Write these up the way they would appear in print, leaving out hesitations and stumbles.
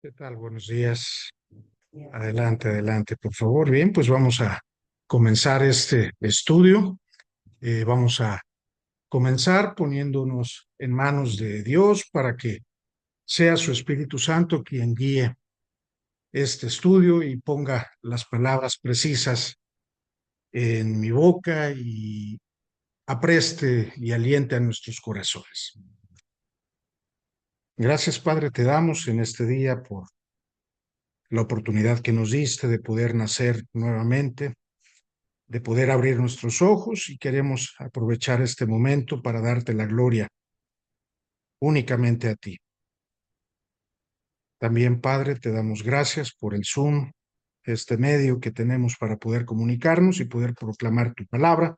¿Qué tal? Buenos días. Adelante, adelante, por favor. Bien, pues vamos a comenzar este estudio. Vamos a comenzar poniéndonos en manos de Dios para que sea su Espíritu Santo quien guíe este estudio y ponga las palabras precisas en mi boca y apreste y aliente a nuestros corazones. Gracias, Padre, te damos en este día por la oportunidad que nos diste de poder nacer nuevamente, de poder abrir nuestros ojos, y queremos aprovechar este momento para darte la gloria únicamente a ti. También, Padre, te damos gracias por el Zoom, este medio que tenemos para poder comunicarnos y poder proclamar tu palabra.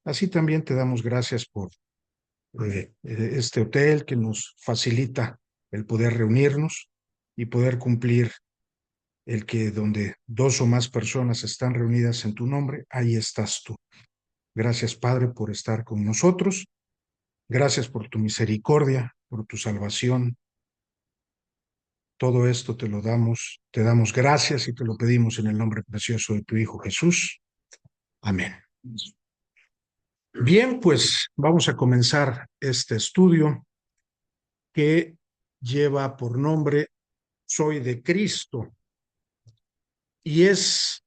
Así también te damos gracias por este hotel que nos facilita el poder reunirnos y poder cumplir el que donde dos o más personas están reunidas en tu nombre, ahí estás tú. Gracias, Padre, por estar con nosotros. Gracias por tu misericordia, por tu salvación. Todo esto te damos gracias y te lo pedimos en el nombre precioso de tu Hijo Jesús. Amén. Bien, pues vamos a comenzar este estudio que lleva por nombre Soy de Cristo. Y es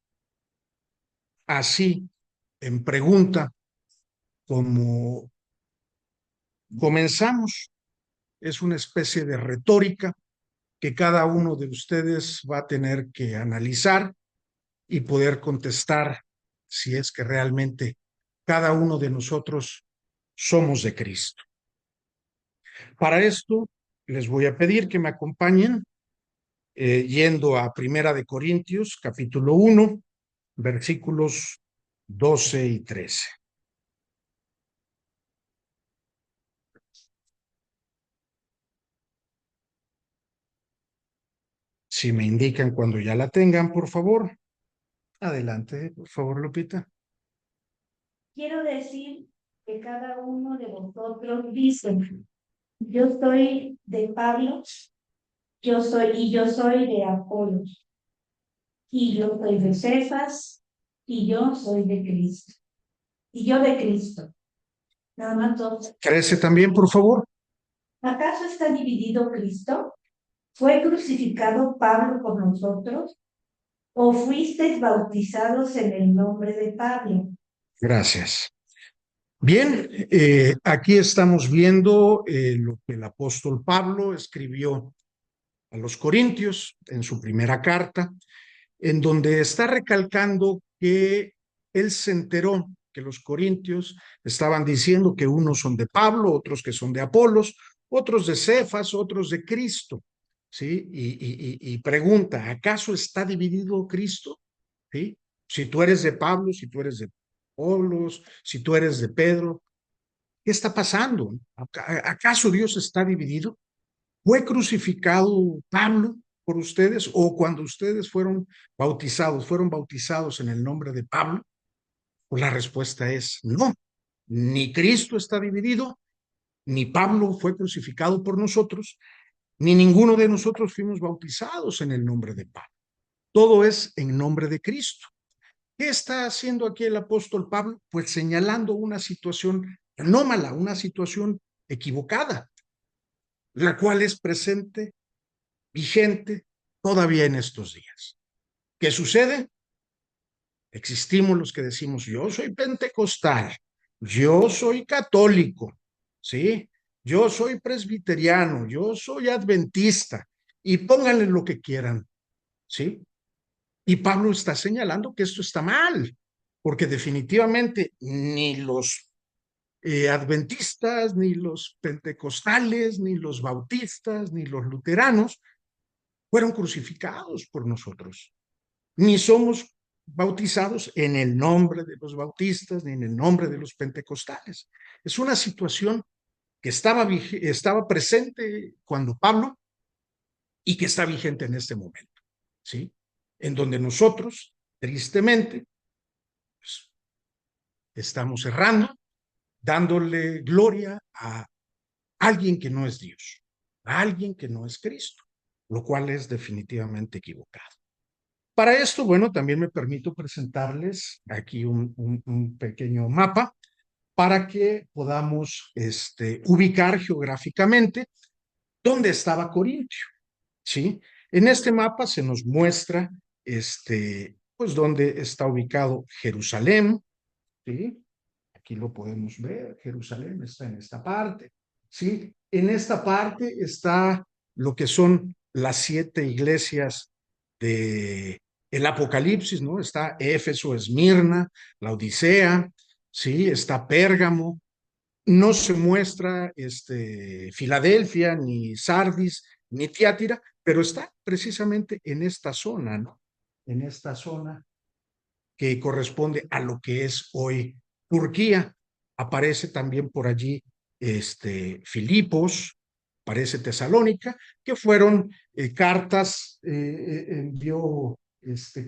así, en pregunta, como comenzamos. Es una especie de retórica que cada uno de ustedes va a tener que analizar y poder contestar si es que realmente cada uno de nosotros somos de Cristo. Para esto, les voy a pedir que me acompañen yendo a Primera de Corintios, capítulo 1, versículos 12 y 13. Si me indican cuando ya la tengan, por favor. Adelante, por favor, Lupita. Quiero decir que cada uno de vosotros dice, yo soy de Pablo, yo soy de Apolos, y yo soy de Cefas, y yo soy de Cristo, y yo de Cristo. Nada más dos. Crece también, por favor. ¿Acaso está dividido Cristo? ¿Fue crucificado Pablo por nosotros? ¿O fuisteis bautizados en el nombre de Pablo? Gracias. Bien, aquí estamos viendo lo que el apóstol Pablo escribió a los Corintios en su primera carta, en donde está recalcando que él se enteró que los corintios estaban diciendo que unos son de Pablo, otros que son de Apolos, otros de Cefas, otros de Cristo, ¿sí? Y pregunta, ¿acaso está dividido Cristo? ¿Sí? Si tú eres de Pablo, si tú eres de Apolos, si tú eres de Pedro, ¿qué está pasando? ¿Acaso Dios está dividido? ¿Fue crucificado Pablo por ustedes o cuando ustedes fueron bautizados en el nombre de Pablo? Pues la respuesta es no. Ni Cristo está dividido, ni Pablo fue crucificado por nosotros, ni ninguno de nosotros fuimos bautizados en el nombre de Pablo. Todo es en nombre de Cristo. ¿Qué está haciendo aquí el apóstol Pablo? Pues señalando una situación anómala, una situación equivocada, la cual es presente, vigente todavía en estos días. ¿Qué sucede? Existimos los que decimos, yo soy pentecostal, yo soy católico, ¿sí? Yo soy presbiteriano, yo soy adventista, y pónganle lo que quieran, ¿sí? Y Pablo está señalando que esto está mal, porque definitivamente ni los adventistas, ni los pentecostales, ni los bautistas, ni los luteranos fueron crucificados por nosotros, ni somos bautizados en el nombre de los bautistas, ni en el nombre de los pentecostales. Es una situación que estaba presente cuando Pablo y que está vigente en este momento, ¿sí? En donde nosotros, tristemente, pues, estamos errando, dándole gloria a alguien que no es Dios, a alguien que no es Cristo. lo cual es definitivamente equivocado. Para esto, bueno, también me permito presentarles aquí un pequeño mapa para que podamos ubicar geográficamente dónde estaba Corintio, ¿sí? En este mapa se nos muestra, pues, dónde está ubicado Jerusalén, ¿sí? Aquí lo podemos ver, Jerusalén está en esta parte, ¿sí? En esta parte está lo que son las 7 iglesias de el Apocalipsis, ¿no? Está Éfeso, Esmirna, la Odisea, ¿sí? Está Pérgamo, no se muestra Filadelfia, ni Sardis, ni Tiátira, pero está precisamente en esta zona, ¿no? En esta zona que corresponde a lo que es hoy Turquía. Aparece también por allí Filipos, aparece Tesalónica, que fueron cartas, envió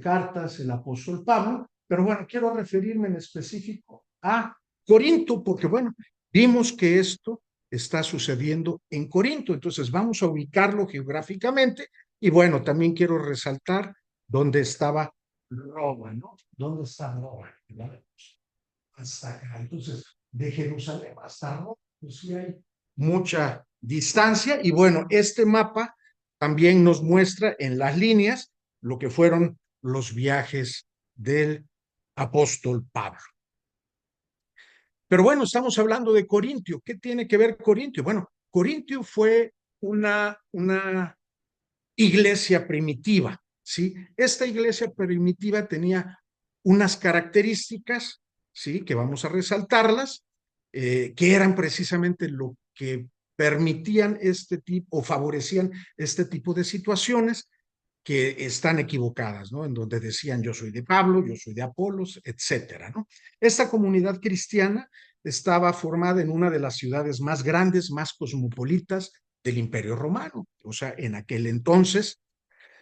cartas el apóstol Pablo, pero bueno, quiero referirme en específico a Corinto, porque bueno, vimos que esto está sucediendo en Corinto, entonces vamos a ubicarlo geográficamente y bueno, también quiero resaltar dónde estaba Roma, ¿no? ¿Dónde está Roma? Hasta acá. Entonces, de Jerusalén hasta Roma, pues sí hay mucha distancia. Y bueno, este mapa también nos muestra en las líneas lo que fueron los viajes del apóstol Pablo. Pero bueno, estamos hablando de Corintio. ¿Qué tiene que ver Corintio? Bueno, Corintio fue una iglesia primitiva, ¿sí? Esta iglesia primitiva tenía unas características, ¿sí? Que vamos a resaltarlas, que eran precisamente lo que permitían este tipo o favorecían este tipo de situaciones que están equivocadas, ¿no? En donde decían yo soy de Pablo, yo soy de Apolos, etcétera, ¿no? Esta comunidad cristiana estaba formada en una de las ciudades más grandes, más cosmopolitas del Imperio Romano, o sea, en aquel entonces,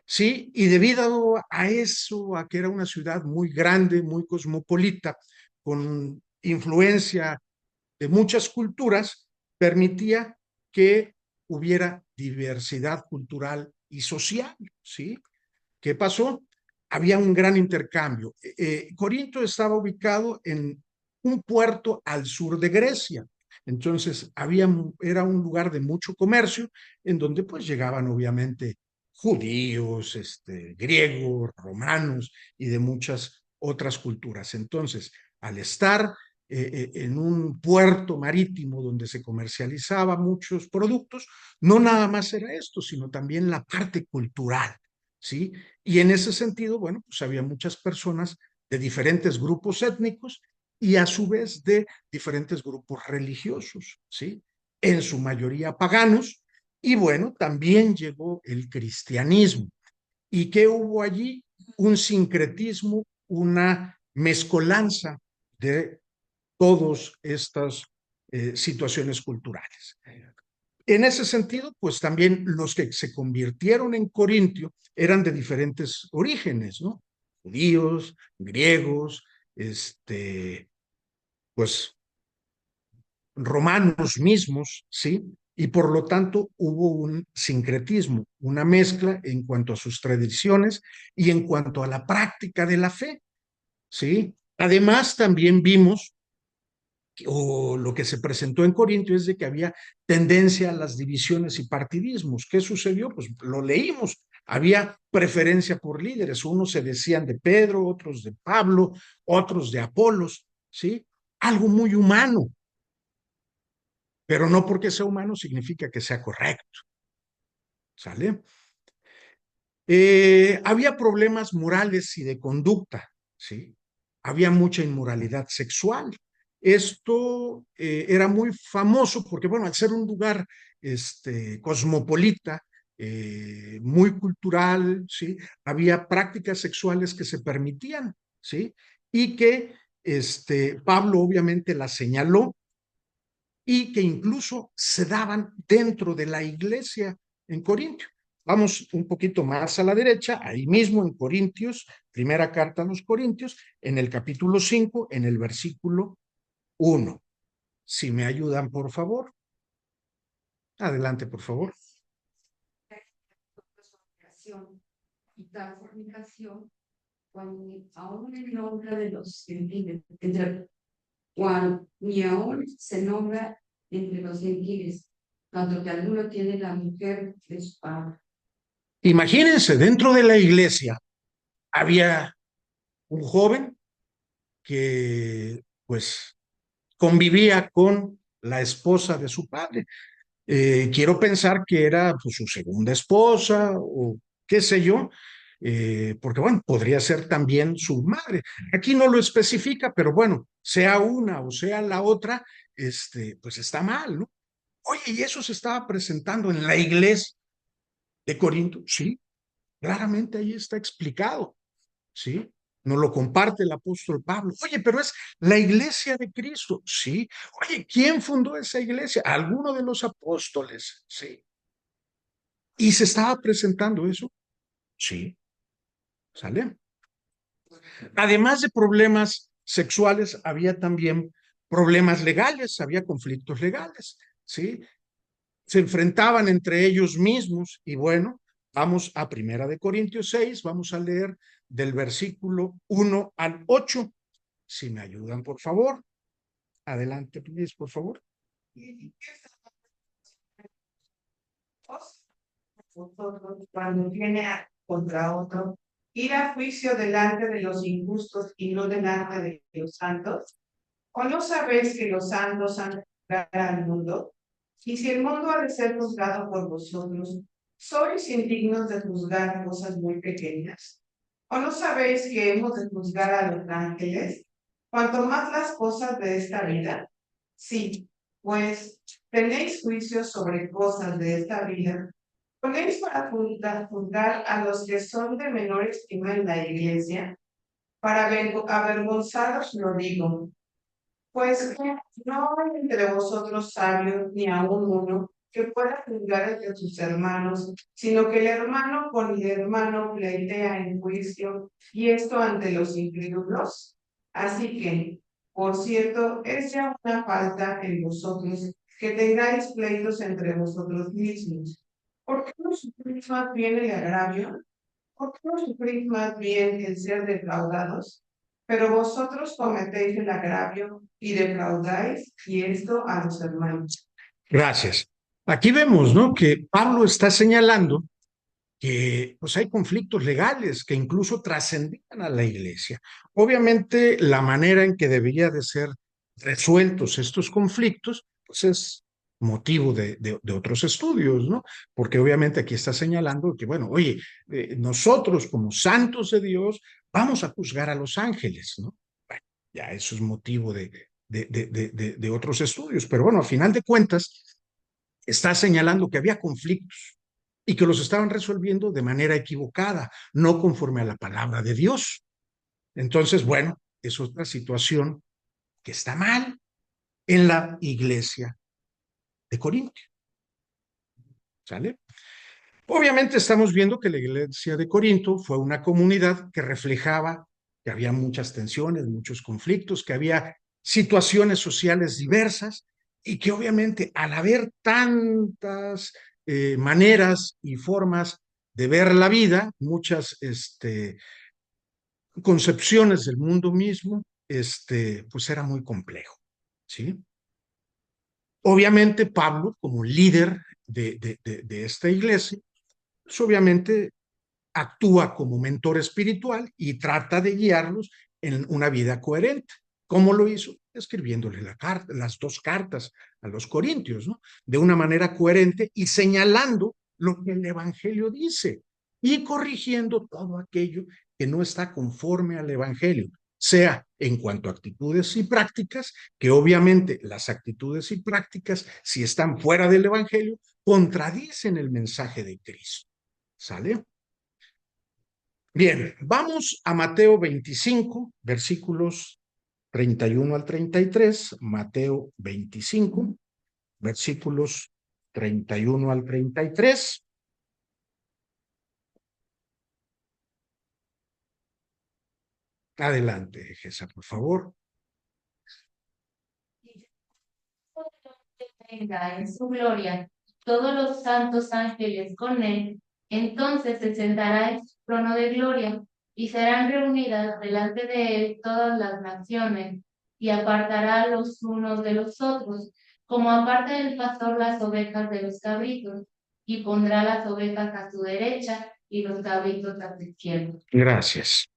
sí, y debido a eso, a que era una ciudad muy grande, muy cosmopolita, con influencia de muchas culturas, permitía que hubiera diversidad cultural y social, ¿sí? ¿Qué pasó? Había un gran intercambio. Corinto estaba ubicado en un puerto al sur de Grecia. Entonces, era un lugar de mucho comercio en donde pues llegaban obviamente judíos, griegos, romanos y de muchas otras culturas. Entonces, al estar en un puerto marítimo donde se comercializaba muchos productos, no nada más era esto, sino también la parte cultural, ¿sí? Y en ese sentido, bueno, pues había muchas personas de diferentes grupos étnicos y a su vez de diferentes grupos religiosos, ¿sí? En su mayoría paganos. Y bueno, también llegó el cristianismo. ¿Y qué hubo allí? Un sincretismo, una mezcolanza de todas estas situaciones culturales. En ese sentido, pues también los que se convirtieron en Corintio eran de diferentes orígenes, ¿no? Judíos, griegos, pues romanos mismos, ¿sí? Y por lo tanto hubo un sincretismo, una mezcla en cuanto a sus tradiciones y en cuanto a la práctica de la fe, ¿sí? Además, también vimos o lo que se presentó en Corintio es de que había tendencia a las divisiones y partidismos. ¿Qué sucedió? Pues lo leímos. Había preferencia por líderes. Unos se decían de Pedro, otros de Pablo, otros de Apolos, ¿sí? Algo muy humano, pero no porque sea humano significa que sea correcto, ¿sale? Había problemas morales y de conducta, ¿sí? Había mucha inmoralidad sexual. Esto era muy famoso porque, bueno, al ser un lugar cosmopolita, muy cultural, ¿sí? Había prácticas sexuales que se permitían, ¿sí? Y que Pablo obviamente las señaló y que incluso se daban dentro de la iglesia en Corintio. Vamos un poquito más a la derecha, ahí mismo en Corintios, primera carta a los Corintios, en el capítulo 5, en el versículo 1. Si me ayudan, por favor. Adelante, por favor. y tal fornicación, cuando aún en nombre de los gentiles, cuando ni aún se nombra entre los gentiles, tanto que alguno tiene la mujer de su padre. Imagínense, dentro de la iglesia había un joven que pues convivía con la esposa de su padre. Quiero pensar que era pues, su segunda esposa o qué sé yo, porque bueno, podría ser también su madre. Aquí no lo especifica, pero bueno, sea una o sea la otra, pues está mal, ¿no? Oye, y eso se estaba presentando en la iglesia de Corinto, sí, claramente ahí está explicado, ¿sí? Nos lo comparte el apóstol Pablo. Oye, pero es la iglesia de Cristo, sí. Oye, ¿quién fundó esa iglesia? Alguno de los apóstoles, sí. ¿Y se estaba presentando eso? Sí, ¿sale? Además de problemas sexuales, había también problemas legales, había conflictos legales, ¿sí? Se enfrentaban entre ellos mismos y bueno, vamos a Primera de Corintios 6, vamos a leer del versículo 1 al 8. Si me ayudan, por favor. Adelante, please, por favor. Vosotros, cuando viene contra otro, ir a juicio delante de los injustos y no delante de los santos. ¿O no sabéis que los santos han de juzgar al mundo? Y si el mundo ha de ser juzgado por vosotros, ¿sois indignos de juzgar cosas muy pequeñas? ¿O no sabéis que hemos de juzgar a los ángeles? Cuanto más las cosas de esta vida. Sí, pues tenéis juicios sobre cosas de esta vida. ¿Ponéis para juzgar a los que son de menor estima en la iglesia? Para avergonzaros lo digo. Pues que no hay entre vosotros sabios ni aun uno que pueda juzgar entre sus hermanos, sino que el hermano con el hermano pleitea en juicio, y esto ante los incrédulos. Así que, por cierto, es ya una falta en vosotros que tengáis pleitos entre vosotros mismos. ¿Por qué no sufrís más bien el agravio? ¿Por qué no sufrís más bien el ser defraudados? Pero vosotros cometéis el agravio y defraudáis, y esto a los hermanos. Gracias. Aquí vemos, ¿no? Que Pablo está señalando que pues hay conflictos legales que incluso trascendían a la iglesia. Obviamente, la manera en que debería de ser resueltos estos conflictos, pues es motivo de otros estudios, ¿no? Porque obviamente aquí está señalando que, bueno, oye, nosotros como santos de Dios vamos a juzgar a los ángeles, ¿no? Bueno, ya eso es motivo de otros estudios, pero bueno, a final de cuentas, está señalando que había conflictos y que los estaban resolviendo de manera equivocada, no conforme a la palabra de Dios. Entonces, bueno, es otra situación que está mal en la iglesia de Corinto. ¿Sale? Obviamente estamos viendo que la iglesia de Corinto fue una comunidad que reflejaba que había muchas tensiones, muchos conflictos, que había situaciones sociales diversas y que obviamente al haber tantas maneras y formas de ver la vida, muchas concepciones del mundo mismo, pues era muy complejo, ¿sí? Obviamente Pablo, como líder de esta iglesia, pues obviamente actúa como mentor espiritual y trata de guiarlos en una vida coherente. ¿Cómo lo hizo? Escribiéndole las dos cartas a los corintios, ¿no? De una manera coherente y señalando lo que el Evangelio dice y corrigiendo todo aquello que no está conforme al Evangelio, sea en cuanto a actitudes y prácticas, que obviamente las actitudes y prácticas, si están fuera del Evangelio, contradicen el mensaje de Cristo. ¿Sale? Bien, vamos a Mateo 25, versículos 31 al 33. Mateo 25, versículos 31 al 33. Adelante, Gesa, por favor. Venga en su gloria, todos los santos ángeles con él, Entonces se sentará en su trono de gloria y serán reunidas delante de él todas las naciones y apartará los unos de los otros, como aparta el pastor las ovejas de los cabritos, y pondrá las ovejas a su derecha y los cabritos a su izquierda. Gracias.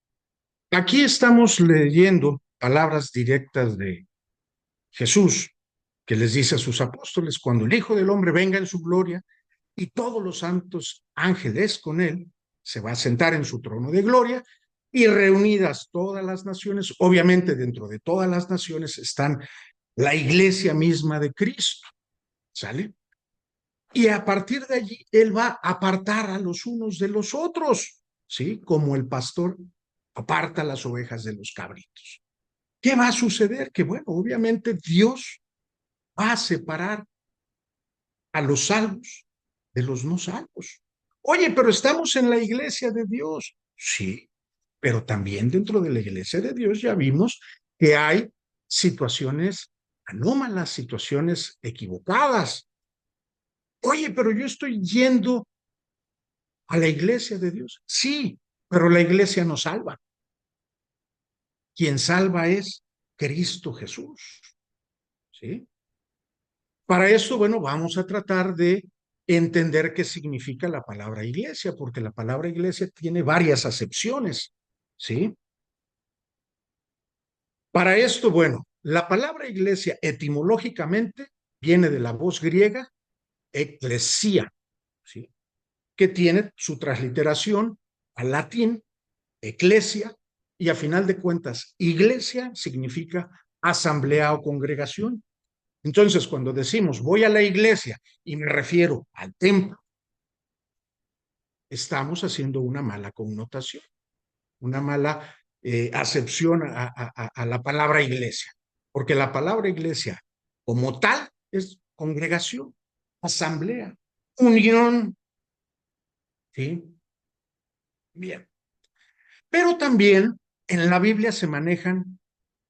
Aquí estamos leyendo palabras directas de Jesús, que les dice a sus apóstoles, cuando el Hijo del Hombre venga en su gloria y todos los santos ángeles con él, se va a sentar en su trono de gloria y reunidas todas las naciones, obviamente dentro de todas las naciones están la iglesia misma de Cristo, ¿sale? Y a partir de allí, él va a apartar a los unos de los otros, ¿sí? Como el pastor aparta las ovejas de los cabritos. ¿Qué va a suceder? Que bueno, obviamente Dios va a separar a los salvos de los no salvos. Oye, pero estamos en la iglesia de Dios. Sí, pero también dentro de la iglesia de Dios ya vimos que hay situaciones anómalas, situaciones equivocadas. Oye, pero yo estoy yendo a la iglesia de Dios. Sí, pero la iglesia no salva. Quien salva es Cristo Jesús. ¿Sí? Para esto, bueno, vamos a tratar de entender qué significa la palabra iglesia, porque la palabra iglesia tiene varias acepciones, ¿sí? Para esto, bueno, la palabra iglesia etimológicamente viene de la voz griega eclesia, ¿sí? Que tiene su transliteración al latín eclesia, y a final de cuentas, iglesia significa asamblea o congregación. Entonces, cuando decimos voy a la iglesia y me refiero al templo, estamos haciendo una mala connotación, una mala acepción a la palabra iglesia, porque la palabra iglesia como tal es congregación, asamblea, unión, ¿sí? Bien. Pero también en la Biblia se manejan,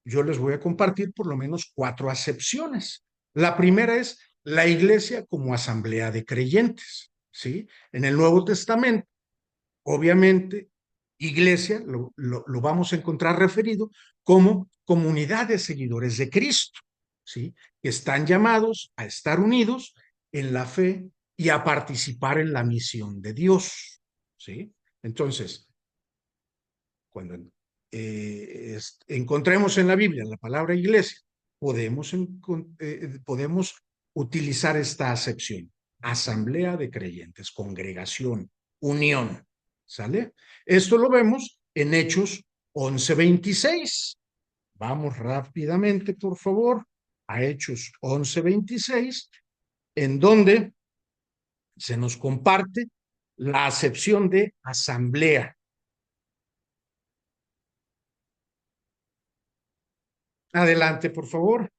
yo les voy a compartir por lo menos 4 acepciones. La primera es la iglesia como asamblea de creyentes, ¿sí? En el Nuevo Testamento, obviamente, iglesia lo vamos a encontrar referido como comunidad de seguidores de Cristo, ¿sí? Que están llamados a estar unidos en la fe y a participar en la misión de Dios, ¿sí? Entonces, cuando encontremos en la Biblia la palabra iglesia, podemos utilizar esta acepción: asamblea de creyentes, congregación, unión, ¿sale? Esto lo vemos en Hechos 11:26. Vamos rápidamente, por favor, a Hechos 11:26, en donde se nos comparte la acepción de asamblea. Adelante, por favor.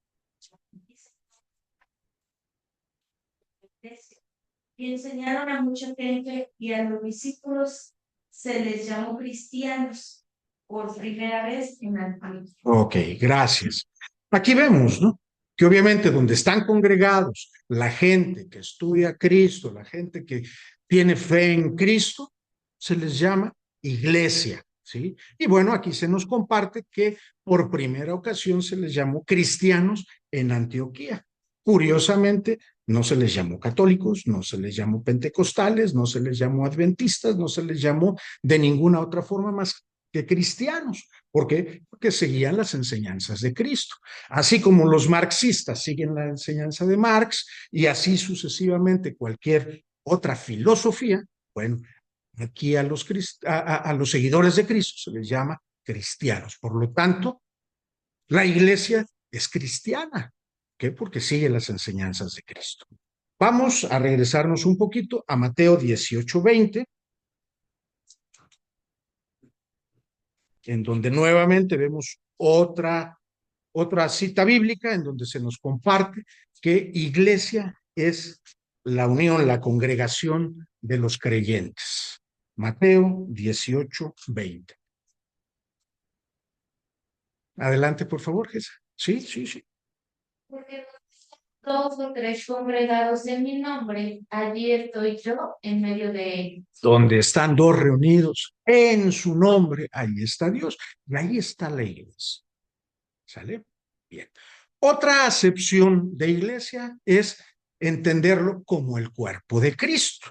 Y enseñaron a mucha gente, y a los discípulos se les llamó cristianos por primera vez en la Biblia. Ok, gracias. Aquí vemos, ¿no? Que obviamente donde están congregados la gente que estudia a Cristo, la gente que tiene fe en Cristo, se les llama iglesia, ¿sí? Y bueno, aquí se nos comparte que por primera ocasión se les llamó cristianos en Antioquía. Curiosamente, no se les llamó católicos, no se les llamó pentecostales, no se les llamó adventistas, no se les llamó de ninguna otra forma más que cristianos. ¿Por qué? Porque seguían las enseñanzas de Cristo. Así como los marxistas siguen la enseñanza de Marx, y así sucesivamente cualquier otra filosofía, bueno, aquí a los seguidores de Cristo se les llama cristianos. Por lo tanto, la iglesia es cristiana. ¿Qué? Porque sigue las enseñanzas de Cristo. Vamos a regresarnos un poquito a Mateo 18:20, en donde nuevamente vemos otra cita bíblica en donde se nos comparte que iglesia es la unión, la congregación de los creyentes. Mateo 18:20. Adelante, por favor, Gesa. Sí, sí, sí. Porque 2 o 3 congregados en mi nombre, allí estoy yo en medio de ellos. Donde están dos reunidos en su nombre, ahí está Dios y ahí está la iglesia. ¿Sale? Bien. Otra acepción de iglesia es entenderlo como el cuerpo de Cristo.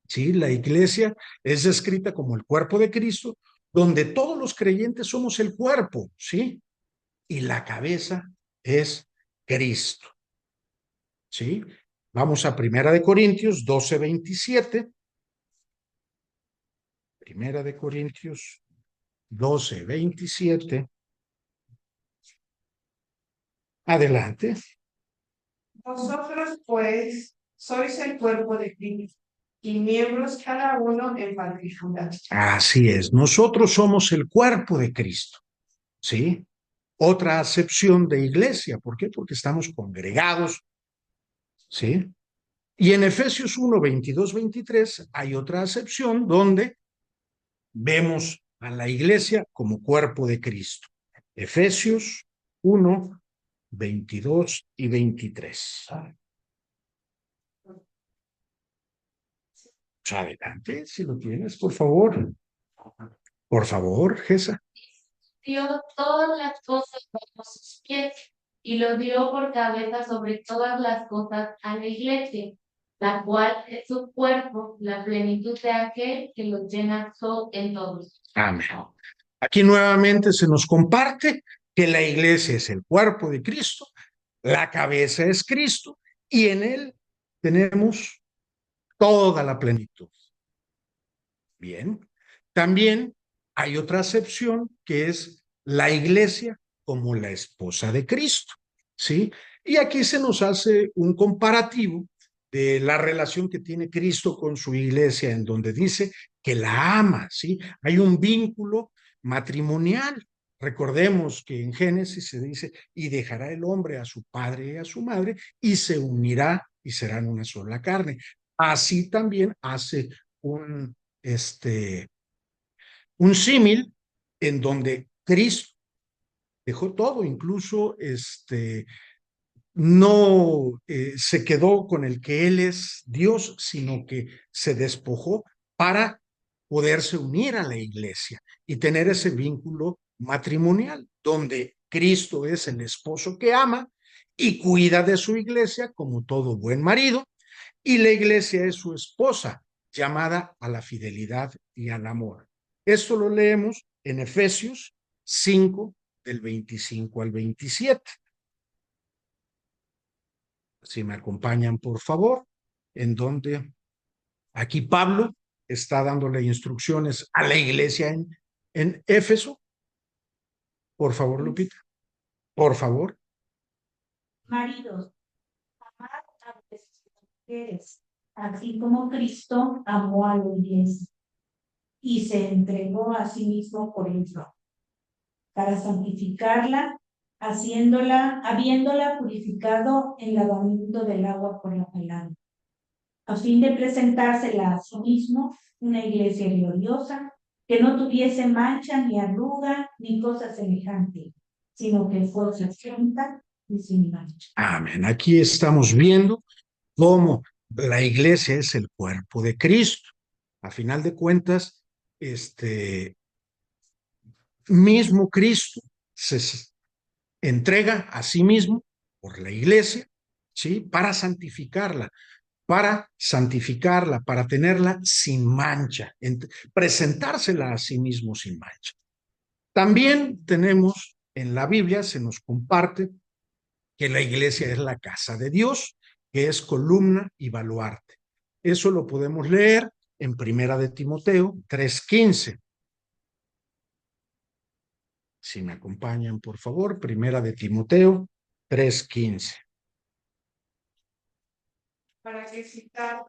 ¿Sí? La iglesia es descrita como el cuerpo de Cristo, donde todos los creyentes somos el cuerpo, ¿sí? Y la cabeza es Cristo. ¿Sí? Vamos a Primera de Corintios 12:27. Primera de Corintios 12:27. Adelante. Vosotros, pues, sois el cuerpo de Cristo y miembros cada uno en particular. Así es, nosotros somos el cuerpo de Cristo, ¿sí? Otra acepción de iglesia, ¿por qué? Porque estamos congregados, ¿sí? Y en Efesios 1:22-23 hay otra acepción donde vemos a la iglesia como cuerpo de Cristo. Efesios 1:22-23. Adelante, si lo tienes, por favor. Por favor, Gesa. Dio todas las cosas bajo sus pies y lo dio por cabeza sobre todas las cosas a la iglesia, la cual es su cuerpo, la plenitud de aquel que lo llena todo en todos. Amén. Aquí nuevamente se nos comparte que la iglesia es el cuerpo de Cristo, la cabeza es Cristo y en él tenemos toda la plenitud. Bien. También hay otra acepción que es la iglesia como la esposa de Cristo, ¿sí? Y aquí se nos hace un comparativo de la relación que tiene Cristo con su iglesia, en donde dice que la ama, ¿sí? Hay un vínculo matrimonial. Recordemos que en Génesis se dice, y dejará el hombre a su padre y a su madre, y se unirá y serán una sola carne. Así también hace un un símil en donde Cristo dejó todo, incluso no se quedó con el que Él es Dios, sino que se despojó para poderse unir a la iglesia y tener ese vínculo matrimonial, donde Cristo es el esposo que ama y cuida de su iglesia como todo buen marido, y la iglesia es su esposa, llamada a la fidelidad y al amor. Esto lo leemos en Efesios 5, del 25 al 27. Si me acompañan, por favor, en donde aquí Pablo está dándole instrucciones a la iglesia en Éfeso. Por favor, Lupita. Por favor. Maridos, amad a vuestras mujeres, así como Cristo amó a la iglesia y se entregó a sí mismo por ella, para santificarla, habiéndola purificado en lavamiento del agua por la palabra, a fin de presentársela a sí mismo una iglesia gloriosa, que no tuviese mancha ni arruga ni cosa semejante, sino que fuese santa y sin mancha. Amén. Aquí estamos viendo cómo la iglesia es el cuerpo de Cristo. A final de cuentas, mismo Cristo se entrega a sí mismo por la iglesia, ¿sí? Para santificarla, para tenerla sin mancha, presentársela a sí mismo sin mancha. También tenemos en la Biblia, se nos comparte que la iglesia es la casa de Dios, que es columna y baluarte. Eso lo podemos leer en Primera de Timoteo 3:15. Si me acompañan, por favor, Primera de Timoteo 3:15. Para que citar,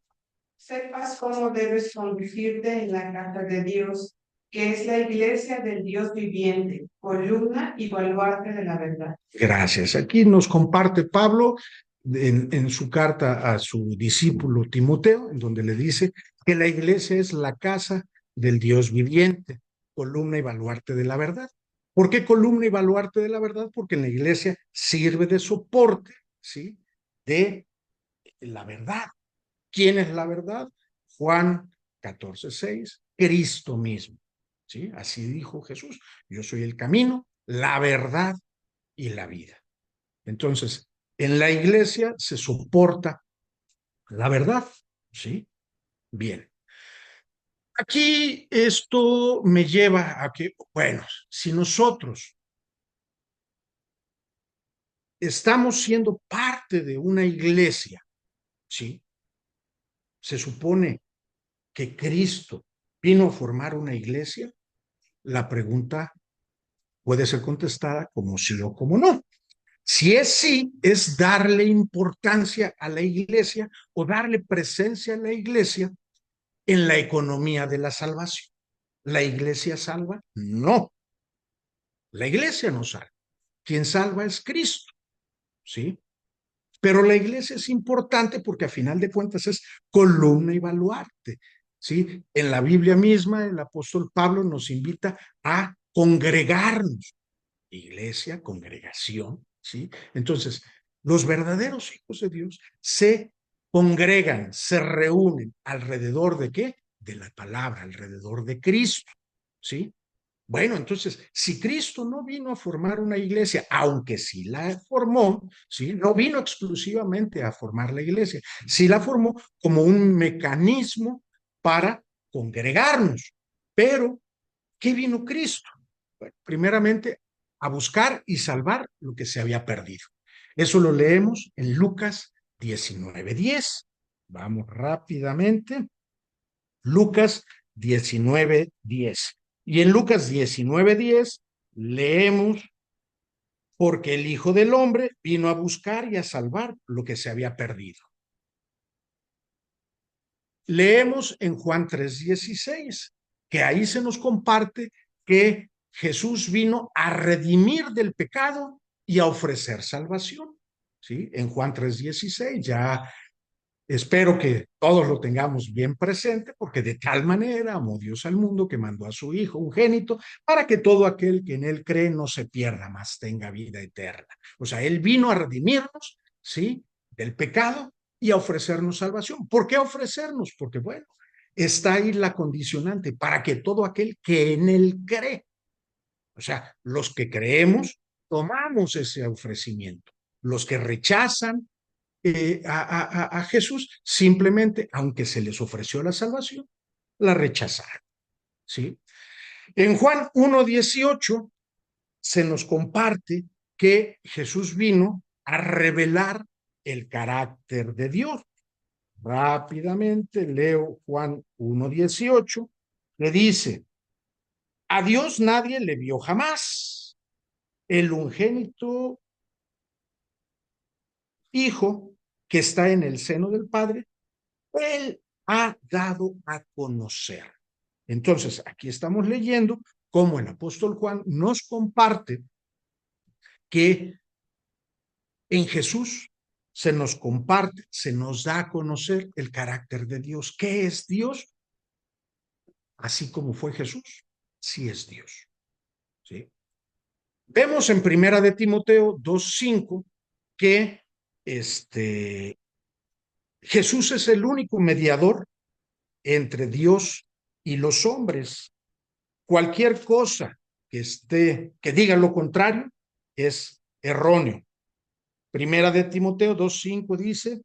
sepas cómo debes conducirte en la casa de Dios, que es la iglesia del Dios viviente, columna y baluarte de la verdad. Gracias. Aquí nos comparte Pablo en su carta a su discípulo Timoteo, en donde le dice que la iglesia es la casa del Dios viviente, columna y baluarte de la verdad. ¿Por qué columna y baluarte de la verdad? Porque en la iglesia sirve de soporte, ¿sí? de la verdad. ¿Quién es la verdad? Juan 14:6, Cristo mismo. ¿Sí? Así dijo Jesús. Yo soy el camino, la verdad y la vida. Entonces, en la iglesia se soporta la verdad. ¿Sí? Bien. Aquí esto me lleva a que, bueno, si nosotros estamos siendo parte de una iglesia, ¿sí? Se supone que Cristo vino a formar una iglesia. La pregunta puede ser contestada como sí o como no. Si es sí, es darle importancia a la iglesia o darle presencia a la iglesia en la economía de la salvación. ¿La iglesia salva? No. La iglesia no salva. Quien salva es Cristo, ¿sí? Pero la iglesia es importante porque a final de cuentas es columna y baluarte, ¿sí? En la Biblia misma, el apóstol Pablo nos invita a congregarnos. Iglesia, congregación, ¿sí? Entonces, los verdaderos hijos de Dios se congregan, se reúnen alrededor de ¿qué? De la palabra, alrededor de Cristo, ¿sí? Bueno, entonces, si Cristo no vino a formar una iglesia, aunque sí la formó, ¿sí? No vino exclusivamente a formar la iglesia, sí la formó como un mecanismo para congregarnos. Pero, ¿qué vino Cristo? Bueno, primeramente, a buscar y salvar lo que se había perdido. Eso lo leemos en Lucas 19:10. Vamos rápidamente. Lucas 19:10. Y en Lucas 19:10 leemos, porque el Hijo del Hombre vino a buscar y a salvar lo que se había perdido. Leemos en Juan 3:16, que ahí se nos comparte que Jesús vino a redimir del pecado y a ofrecer salvación. ¿Sí? En Juan 3:16 ya espero que todos lo tengamos bien presente, porque de tal manera amó Dios al mundo que mandó a su Hijo ungénito para que todo aquel que en él cree no se pierda, mas tenga vida eterna. O sea, él vino a redimirnos, ¿sí? Del pecado y a ofrecernos salvación. ¿Por qué ofrecernos? Porque, bueno, está ahí la condicionante para que todo aquel que en él cree, o sea, los que creemos, tomamos ese ofrecimiento. Los que rechazan a Jesús, simplemente, aunque se les ofreció la salvación, la rechazaron. ¿Sí? En Juan 1:18 se nos comparte que Jesús vino a revelar el carácter de Dios. Rápidamente leo Juan 1:18, que dice: a Dios nadie le vio jamás. El ungénito Hijo que está en el seno del Padre, Él ha dado a conocer. Entonces, aquí estamos leyendo cómo el apóstol Juan nos comparte que en Jesús se nos comparte, se nos da a conocer el carácter de Dios. ¿Qué es Dios? Así como fue Jesús, sí es Dios. ¿Sí? Vemos en Primera de Timoteo 2:5 que Jesús es el único mediador entre Dios y los hombres. Cualquier cosa que diga lo contrario es erróneo. Primera de Timoteo 2:5 dice,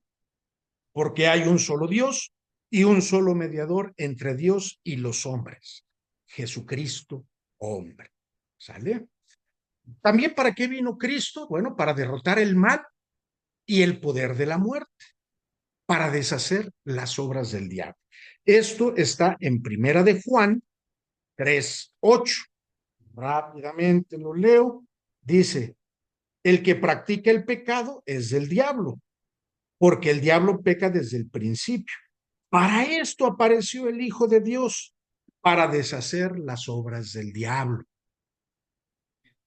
porque hay un solo Dios y un solo mediador entre Dios y los hombres, Jesucristo hombre. ¿Sale? También, ¿para qué vino Cristo? Bueno, para derrotar el mal y el poder de la muerte, para deshacer las obras del diablo. Esto está en Primera de Juan 3:8. Rápidamente lo leo. Dice, el que practica el pecado es del diablo, porque el diablo peca desde el principio. Para esto apareció el Hijo de Dios, para deshacer las obras del diablo.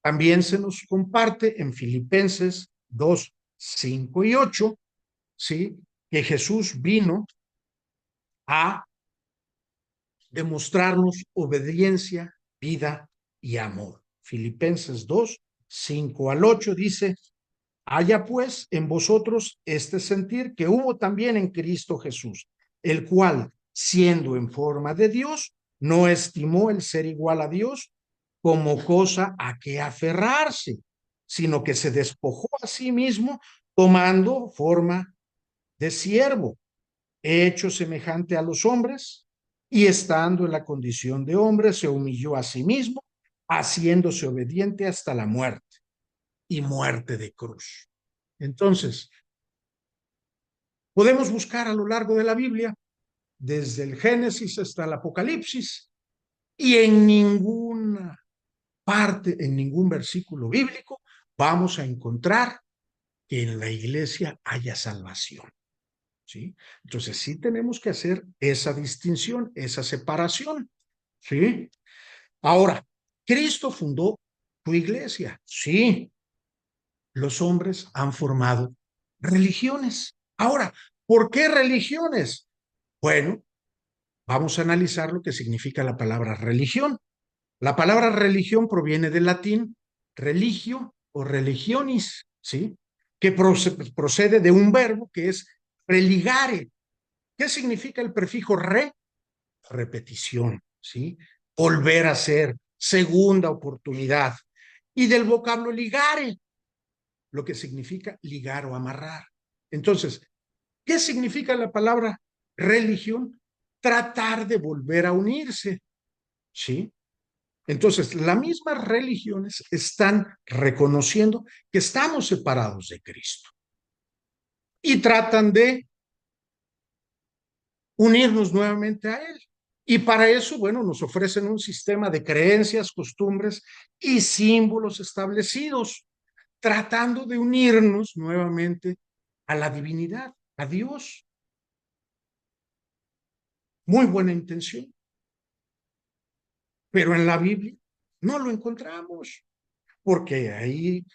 También se nos comparte en Filipenses 2:5 y 8, ¿sí? Que Jesús vino a demostrarnos obediencia, vida y amor. Filipenses 2:5 al 8 dice, Haya pues en vosotros este sentir que hubo también en Cristo Jesús, el cual, siendo en forma de Dios, no estimó el ser igual a Dios como cosa a que aferrarse, sino que se despojó a sí mismo, tomando forma de siervo, hecho semejante a los hombres, y estando en la condición de hombre, se humilló a sí mismo, haciéndose obediente hasta la muerte, y muerte de cruz. Entonces, podemos buscar a lo largo de la Biblia, desde el Génesis hasta el Apocalipsis, y en ninguna parte, en ningún versículo bíblico, vamos a encontrar que en la iglesia haya salvación. ¿Sí? Entonces, sí tenemos que hacer esa distinción, esa separación. ¿Sí? Ahora, Cristo fundó su iglesia. Sí, los hombres han formado religiones. Ahora, ¿por qué religiones? Bueno, vamos a analizar lo que significa la palabra religión. La palabra religión proviene del latín religio o religionis, ¿sí? Que procede de un verbo que es religare. ¿Qué significa el prefijo re? Repetición, ¿sí? Volver a ser, segunda oportunidad. Y del vocablo ligare, lo que significa ligar o amarrar. Entonces, ¿qué significa la palabra religión? Tratar de volver a unirse, ¿sí? Entonces, las mismas religiones están reconociendo que estamos separados de Cristo y tratan de unirnos nuevamente a Él. Y para eso, bueno, nos ofrecen un sistema de creencias, costumbres y símbolos establecidos, tratando de unirnos nuevamente a la divinidad, a Dios. Muy buena intención, pero en la Biblia no lo encontramos, porque ahí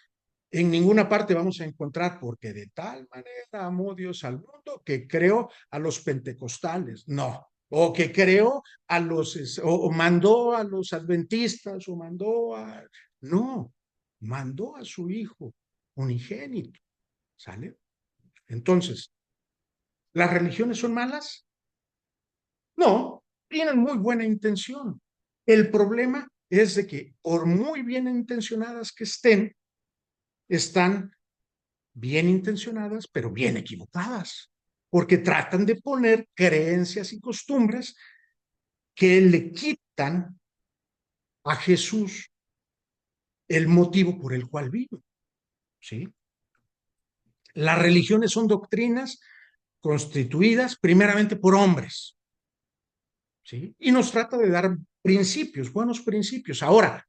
en ninguna parte vamos a encontrar, porque de tal manera amó Dios al mundo que creó a los pentecostales. No, o que creó a los, o mandó a los adventistas, o mandó a... No, mandó a su hijo unigénito, ¿sale? Entonces, ¿las religiones son malas? No, tienen muy buena intención. El problema es de que, por muy bien intencionadas que estén, están bien intencionadas, pero bien equivocadas, porque tratan de poner creencias y costumbres que le quitan a Jesús el motivo por el cual vino, ¿sí? Las religiones son doctrinas constituidas primeramente por hombres, ¿sí? Y nos trata de dar principios, buenos principios. Ahora,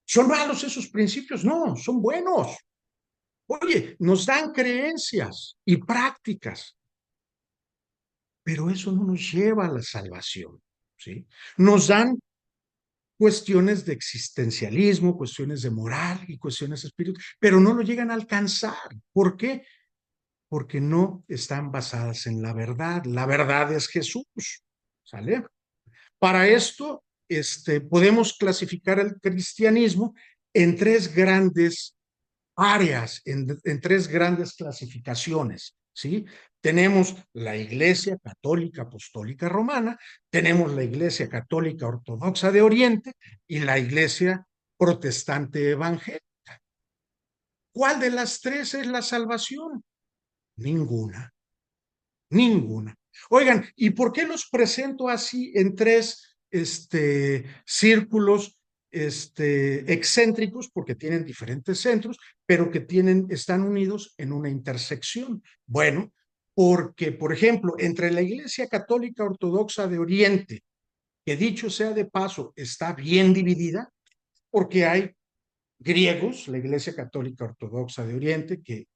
¿son malos esos principios? No, son buenos. Oye, nos dan creencias y prácticas, pero eso no nos lleva a la salvación, ¿sí? Nos dan cuestiones de existencialismo, cuestiones de moral y cuestiones espirituales, pero no lo llegan a alcanzar. ¿Por qué? Porque no están basadas en la verdad. La verdad es Jesús, ¿sale? Para esto, podemos clasificar el cristianismo en tres grandes áreas, en tres grandes clasificaciones, ¿sí? Tenemos la Iglesia Católica Apostólica Romana, tenemos la Iglesia Católica Ortodoxa de Oriente y la Iglesia Protestante Evangélica. ¿Cuál de las tres es la salvación? Ninguna, ninguna. Oigan, ¿y por qué los presento así en tres círculos excéntricos? Porque tienen diferentes centros, pero que están unidos en una intersección. Bueno, porque, por ejemplo, entre la Iglesia Católica Ortodoxa de Oriente, que dicho sea de paso, está bien dividida, porque hay griegos, la Iglesia Católica Ortodoxa de Oriente, que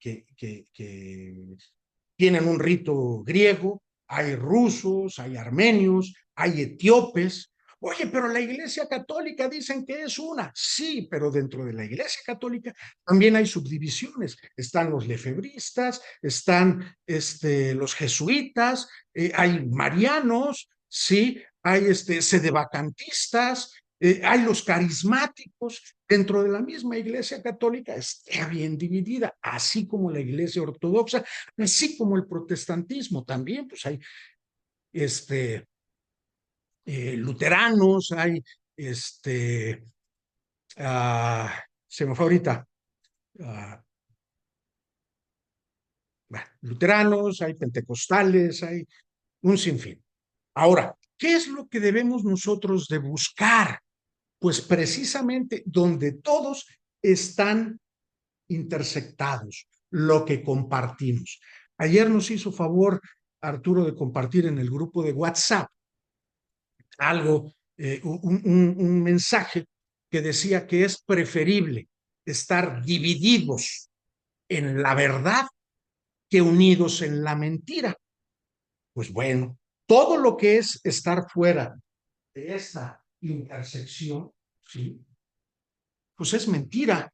tienen un rito griego, hay rusos, hay armenios, hay etíopes. Oye, pero la Iglesia Católica dicen que es una. Sí, pero dentro de la Iglesia Católica también hay subdivisiones. Están los lefebristas, están los jesuitas, hay marianos, sí, hay sedevacantistas, Hay los carismáticos. Dentro de la misma Iglesia Católica está bien dividida, así como la Iglesia Ortodoxa, así como el protestantismo también, pues hay luteranos, hay se me fue ahorita, bueno, luteranos, hay pentecostales, hay un sinfín. Ahora, ¿qué es lo que debemos nosotros de buscar? Pues precisamente donde todos están intersectados, lo que compartimos. Ayer nos hizo favor Arturo de compartir en el grupo de WhatsApp algo, un mensaje que decía que es preferible estar divididos en la verdad que unidos en la mentira. Pues bueno, todo lo que es estar fuera de esta intersección, ¿sí? Pues es mentira.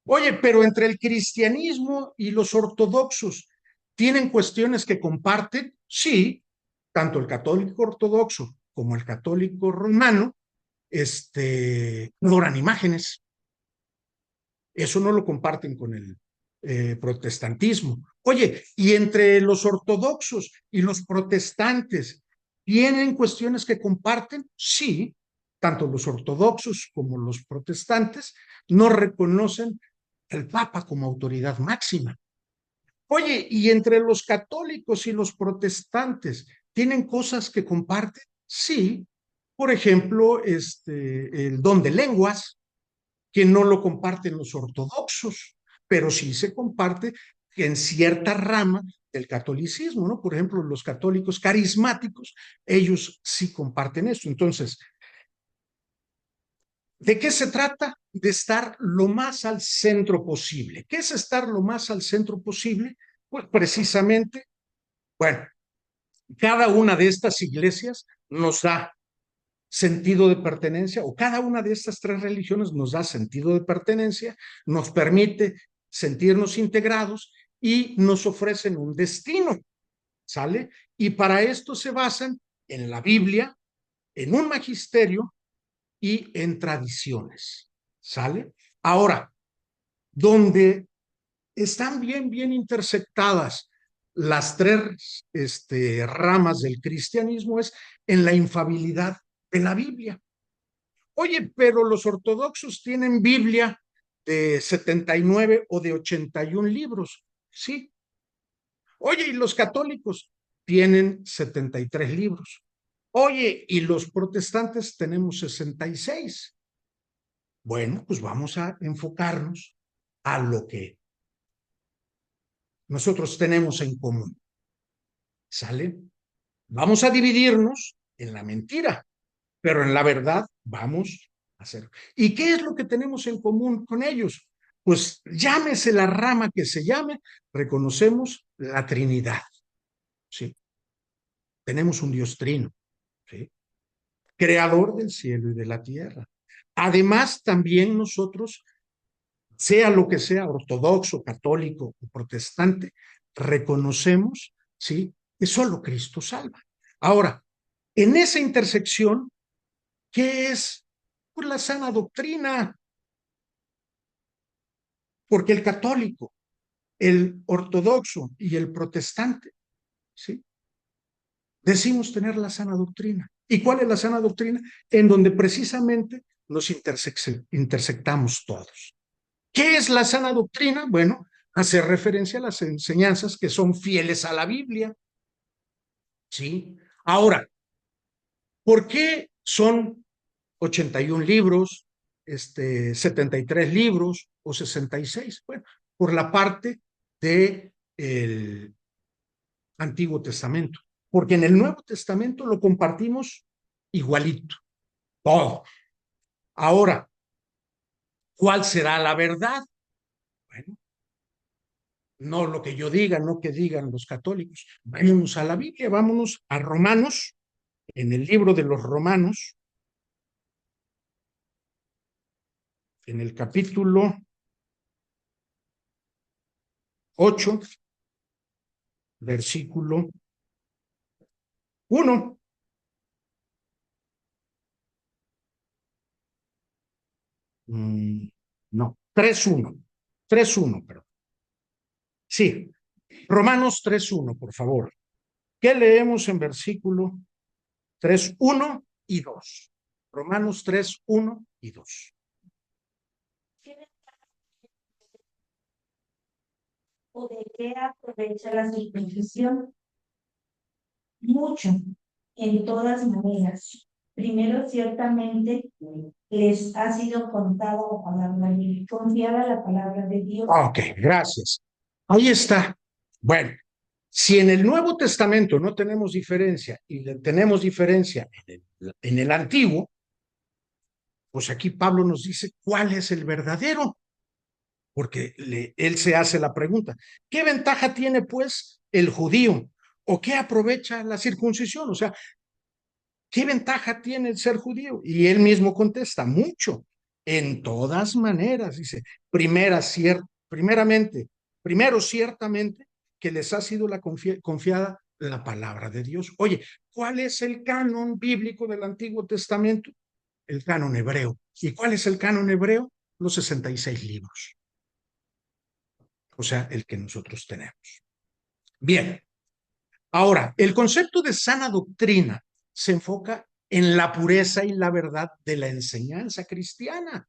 Oye, pero entre el cristianismo y los ortodoxos, ¿tienen cuestiones que comparten? Sí, tanto el católico ortodoxo como el católico romano, adoran imágenes. Eso no lo comparten con el protestantismo. Oye, y entre los ortodoxos y los protestantes, ¿tienen cuestiones que comparten? Sí, tanto los ortodoxos como los protestantes no reconocen el Papa como autoridad máxima. Oye, y entre los católicos y los protestantes, ¿tienen cosas que comparten? Sí, por ejemplo, el don de lenguas, que no lo comparten los ortodoxos, pero sí se comparte en cierta rama del catolicismo, ¿no? Por ejemplo, los católicos carismáticos, ellos sí comparten eso. Entonces, ¿de qué se trata? De estar lo más al centro posible. ¿Qué es estar lo más al centro posible? Pues precisamente, bueno, cada una de estas iglesias nos da sentido de pertenencia, o cada una de estas tres religiones nos da sentido de pertenencia, nos permite sentirnos integrados y nos ofrecen un destino, ¿sale? Y para esto se basan en la Biblia, en un magisterio y en tradiciones, ¿sale? Ahora, donde están bien intersectadas las tres ramas del cristianismo es en la infalibilidad de la Biblia. Oye, pero los ortodoxos tienen Biblia de 79 o de 81 libros, ¿sí? Oye, y los católicos tienen 73 libros. Oye, y los protestantes tenemos 66. Bueno, pues vamos a enfocarnos a lo que nosotros tenemos en común, ¿sale? Vamos a dividirnos en la mentira, pero en la verdad vamos a hacer. ¿Y qué es lo que tenemos en común con ellos? Pues llámese la rama que se llame, reconocemos la Trinidad, ¿sí? Tenemos un Dios trino, ¿sí? Creador del cielo y de la tierra. Además, también nosotros, sea lo que sea, ortodoxo, católico o protestante, reconocemos, ¿sí?, que solo Cristo salva. Ahora, en esa intersección, ¿qué es? Pues la sana doctrina, porque el católico, el ortodoxo y el protestante, ¿sí?, decimos tener la sana doctrina. ¿Y cuál es la sana doctrina? En donde precisamente nos intersectamos todos. ¿Qué es la sana doctrina? Bueno, hacer referencia a las enseñanzas que son fieles a la Biblia, ¿sí? Ahora, ¿por qué son 81 libros, 73 libros o 66? Bueno, por la parte del Antiguo Testamento, porque en el Nuevo Testamento lo compartimos igualito, todo. Ahora, ¿cuál será la verdad? Bueno, no lo que yo diga, no que digan los católicos. Vámonos a la Biblia, vámonos a Romanos, en el libro de los Romanos, en el capítulo 8, versículo 1. No, 3:1. 3:1, perdón. Sí, Romanos 3:1, por favor. ¿Qué leemos en versículo 3:1 y 2? Romanos 3:1 y 2. ¿O de qué aprovecha la circuncisión? Mucho, en todas maneras. Primero, ciertamente, les ha sido contada la palabra y confiada la palabra de Dios. Ok, gracias. Ahí está. Bueno, si en el Nuevo Testamento no tenemos diferencia y tenemos diferencia en el Antiguo, pues aquí Pablo nos dice cuál es el verdadero, porque él se hace la pregunta, ¿qué ventaja tiene pues el judío? ¿O qué aprovecha la circuncisión? O sea, ¿qué ventaja tiene el ser judío? Y él mismo contesta, mucho, en todas maneras, dice, primero ciertamente que les ha sido confiada la palabra de Dios. Oye, ¿cuál es el canon bíblico del Antiguo Testamento? El canon hebreo. ¿Y cuál es el canon hebreo? Los 66 libros. O sea, el que nosotros tenemos. Bien, ahora, el concepto de sana doctrina se enfoca en la pureza y la verdad de la enseñanza cristiana.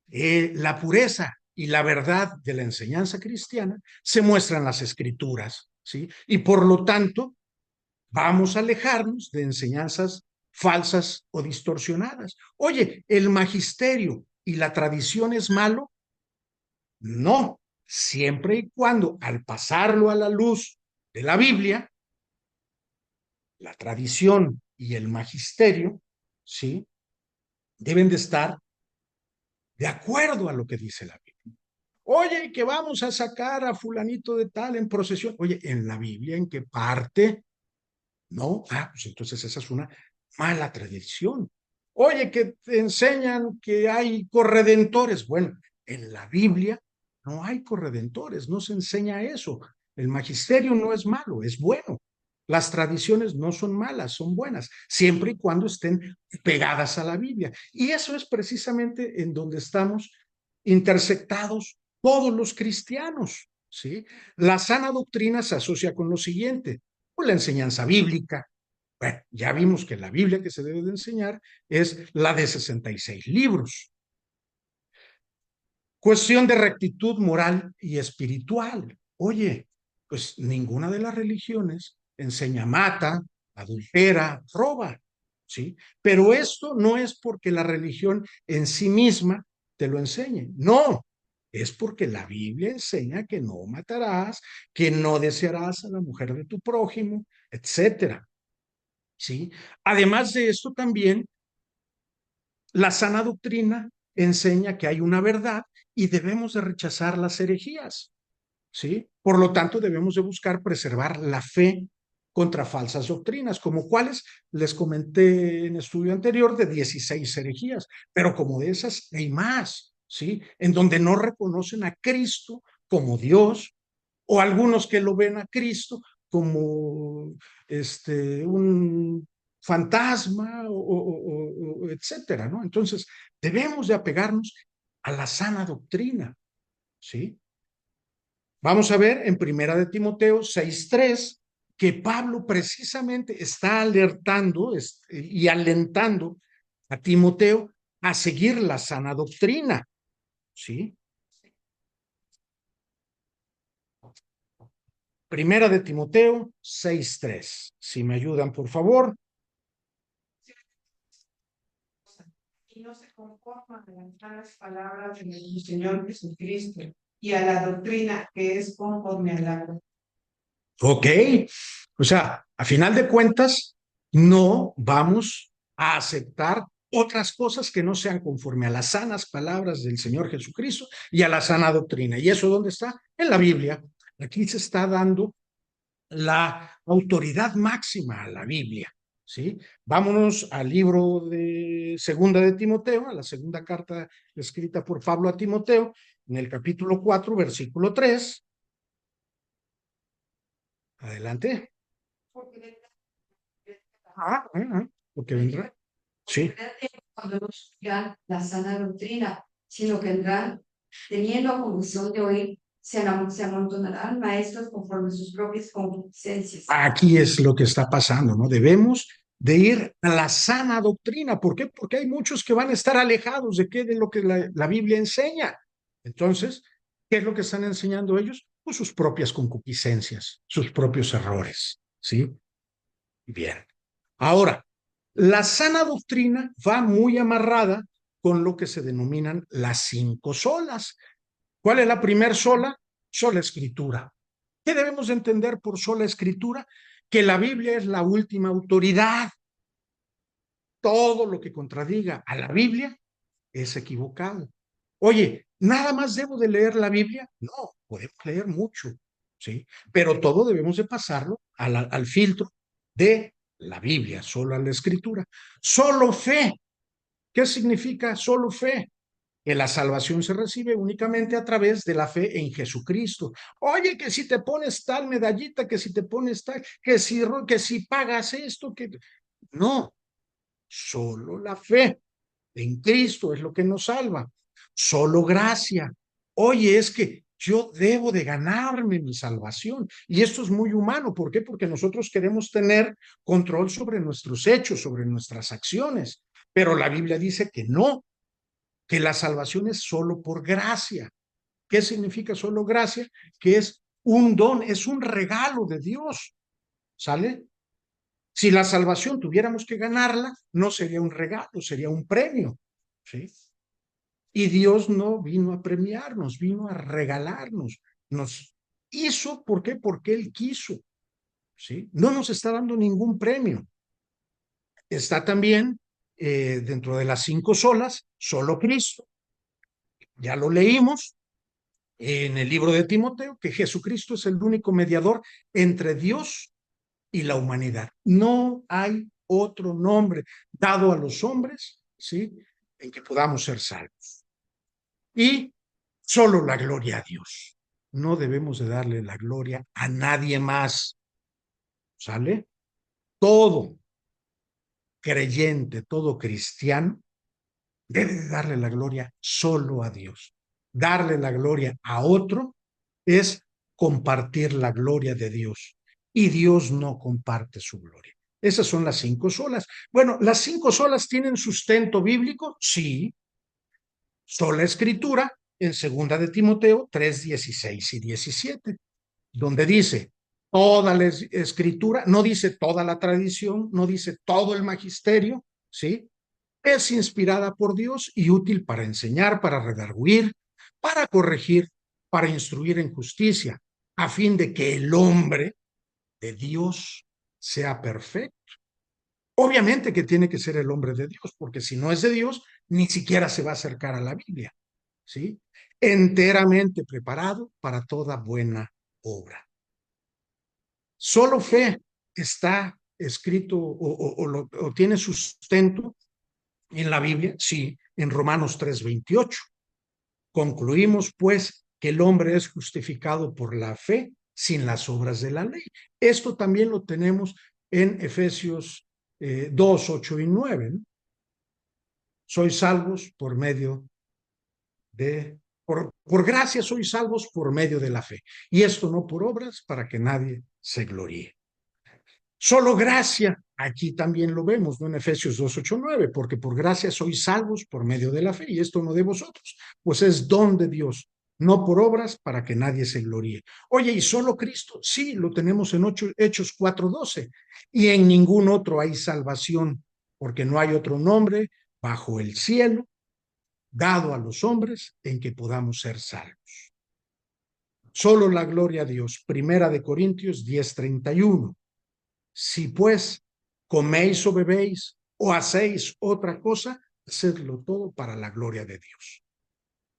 La pureza y la verdad de la enseñanza cristiana se muestra en las escrituras, ¿sí? Y por lo tanto, vamos a alejarnos de enseñanzas falsas o distorsionadas. Oye, ¿el magisterio y la tradición es malo? No, siempre y cuando al pasarlo a la luz de la Biblia, la tradición y el magisterio, ¿sí? Deben de estar de acuerdo a lo que dice la Biblia. Oye, que vamos a sacar a fulanito de tal en procesión. Oye, ¿en la Biblia en qué parte? No, pues entonces esa es una mala tradición. Oye, que te enseñan que hay corredentores. Bueno, en la Biblia no hay corredentores, no se enseña eso. El magisterio no es malo, es bueno. Las tradiciones no son malas, son buenas, siempre y cuando estén pegadas a la Biblia. Y eso es precisamente en donde estamos intersectados todos los cristianos, ¿sí? La sana doctrina se asocia con lo siguiente, con la enseñanza bíblica. Bueno, ya vimos que la Biblia que se debe de enseñar es la de 66 libros. Cuestión de rectitud moral y espiritual. Oye, pues ninguna de las religiones enseña mata, adultera, roba, ¿sí? Pero esto no es porque la religión en sí misma te lo enseñe, no, es porque la Biblia enseña que no matarás, que no desearás a la mujer de tu prójimo, etcétera, ¿sí? Además de esto también, la sana doctrina enseña que hay una verdad y debemos de rechazar las herejías, ¿sí? Por lo tanto, debemos de buscar preservar la fe contra falsas doctrinas, como cuáles les comenté en estudio anterior de 16 herejías, pero como de esas hay más, ¿sí? En donde no reconocen a Cristo como Dios, o algunos que lo ven a Cristo como un fantasma etcétera, ¿no? Entonces, debemos de apegarnos a la sana doctrina, ¿sí? Vamos a ver en Primera de Timoteo 6:3 que Pablo precisamente está alertando y alentando a Timoteo a seguir la sana doctrina, ¿sí? Primera de Timoteo 6:3. Si me ayudan, por favor. Y no se conforman a las palabras de nuestro Señor Jesucristo y a la doctrina que es conforme a la verdad. Ok. O sea, a final de cuentas, no vamos a aceptar otras cosas que no sean conforme a las sanas palabras del Señor Jesucristo y a la sana doctrina. ¿Y eso dónde está? En la Biblia. Aquí se está dando la autoridad máxima a la Biblia, ¿sí? Vámonos al libro de Segunda de Timoteo, a la segunda carta escrita por Pablo a Timoteo, en el capítulo 4, versículo 3. Adelante. Porque vendrá. Sí. Cuando no estudian la sana doctrina, sino que vendrán teniendo condición de oír, se amontonarán maestros conforme sus propias concupiscencias. Aquí es lo que está pasando, ¿no? Debemos de ir a la sana doctrina. ¿Por qué? Porque hay muchos que van a estar alejados de qué, de lo que la Biblia enseña. Entonces, ¿qué es lo que están enseñando ellos? Pues sus propias concupiscencias, sus propios errores, ¿sí? Bien. Ahora, la sana doctrina va muy amarrada con lo que se denominan las 5 solas. ¿Cuál es la primer sola? Sola escritura. ¿Qué debemos entender por sola escritura? Que la Biblia es la última autoridad. Todo lo que contradiga a la Biblia es equivocado. Oye, ¿nada más debo de leer la Biblia? No, podemos leer mucho, ¿sí? Pero todo debemos de pasarlo al filtro de la Biblia, solo a la escritura. Solo fe. ¿Qué significa solo fe? Que la salvación se recibe únicamente a través de la fe en Jesucristo. Oye, que si te pones tal medallita, que si te pones tal, que si pagas esto, que no, solo la fe en Cristo es lo que nos salva. Solo gracia. Oye, es que yo debo de ganarme mi salvación. Y esto es muy humano. ¿Por qué? Porque nosotros queremos tener control sobre nuestros hechos, sobre nuestras acciones. Pero la Biblia dice que no, que la salvación es solo por gracia. ¿Qué significa solo gracia? Que es un don, es un regalo de Dios. ¿Sale? Si la salvación tuviéramos que ganarla, no sería un regalo, sería un premio. ¿Sí? Y Dios no vino a premiarnos, vino a regalarnos. Nos hizo, ¿por qué? Porque Él quiso. ¿Sí? No nos está dando ningún premio. Está también dentro de las 5 solas, solo Cristo. Ya lo leímos en el libro de Timoteo, que Jesucristo es el único mediador entre Dios y la humanidad. No hay otro nombre dado a los hombres, ¿sí?, en que podamos ser salvos. Y solo la gloria a Dios. No debemos de darle la gloria a nadie más. ¿Sale? Todo creyente, todo cristiano debe de darle la gloria solo a Dios. Darle la gloria a otro es compartir la gloria de Dios. Y Dios no comparte su gloria. Esas son las 5 solas. Bueno, ¿las 5 solas tienen sustento bíblico? Sí. Sola escritura en 2 de Timoteo 3, 16 y 17, donde dice toda la escritura, no dice toda la tradición, no dice todo el magisterio, ¿sí? Es inspirada por Dios y útil para enseñar, para redarguir, para corregir, para instruir en justicia, a fin de que el hombre de Dios sea perfecto. Obviamente que tiene que ser el hombre de Dios, porque si no es de Dios, ni siquiera se va a acercar a la Biblia, ¿sí? Enteramente preparado para toda buena obra. Solo fe está escrito o tiene sustento en la Biblia, sí, en Romanos 3:28. Concluimos, pues, que el hombre es justificado por la fe sin las obras de la ley. Esto también lo tenemos en Efesios 2, 8 y 9, ¿no? Sois salvos por medio de, por gracia sois salvos por medio de la fe. Y esto no por obras para que nadie se gloríe. Solo gracia, aquí también lo vemos, ¿no? En Efesios 2, 8, 9, porque por gracia sois salvos por medio de la fe, y esto no de vosotros, pues es don de Dios, no por obras para que nadie se gloríe. Oye, ¿y solo Cristo? Sí, lo tenemos en Hechos 4:12, y en ningún otro hay salvación, porque no hay otro nombre bajo el cielo dado a los hombres en que podamos ser salvos. Solo la gloria a Dios. 1 Corintios 10:31. Si pues coméis o bebéis o hacéis otra cosa, hacedlo todo para la gloria de Dios.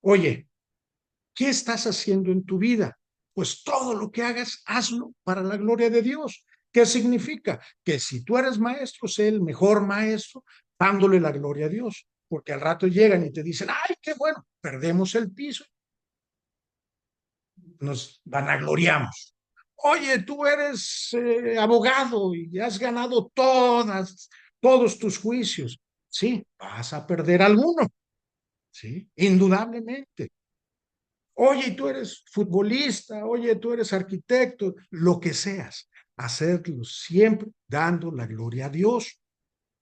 Oye, ¿qué estás haciendo en tu vida? Pues todo lo que hagas, hazlo para la gloria de Dios. ¿Qué significa? Que si tú eres maestro, sé el mejor maestro, dándole la gloria a Dios. Porque al rato llegan y te dicen, ¡ay, qué bueno! Perdemos el piso. Nos vanagloriamos. Oye, tú eres abogado y has ganado todos tus juicios. sí, vas a perder alguno, sí, indudablemente. Oye, tú eres futbolista, oye, tú eres arquitecto, lo que seas, hacerlo siempre dando la gloria a Dios,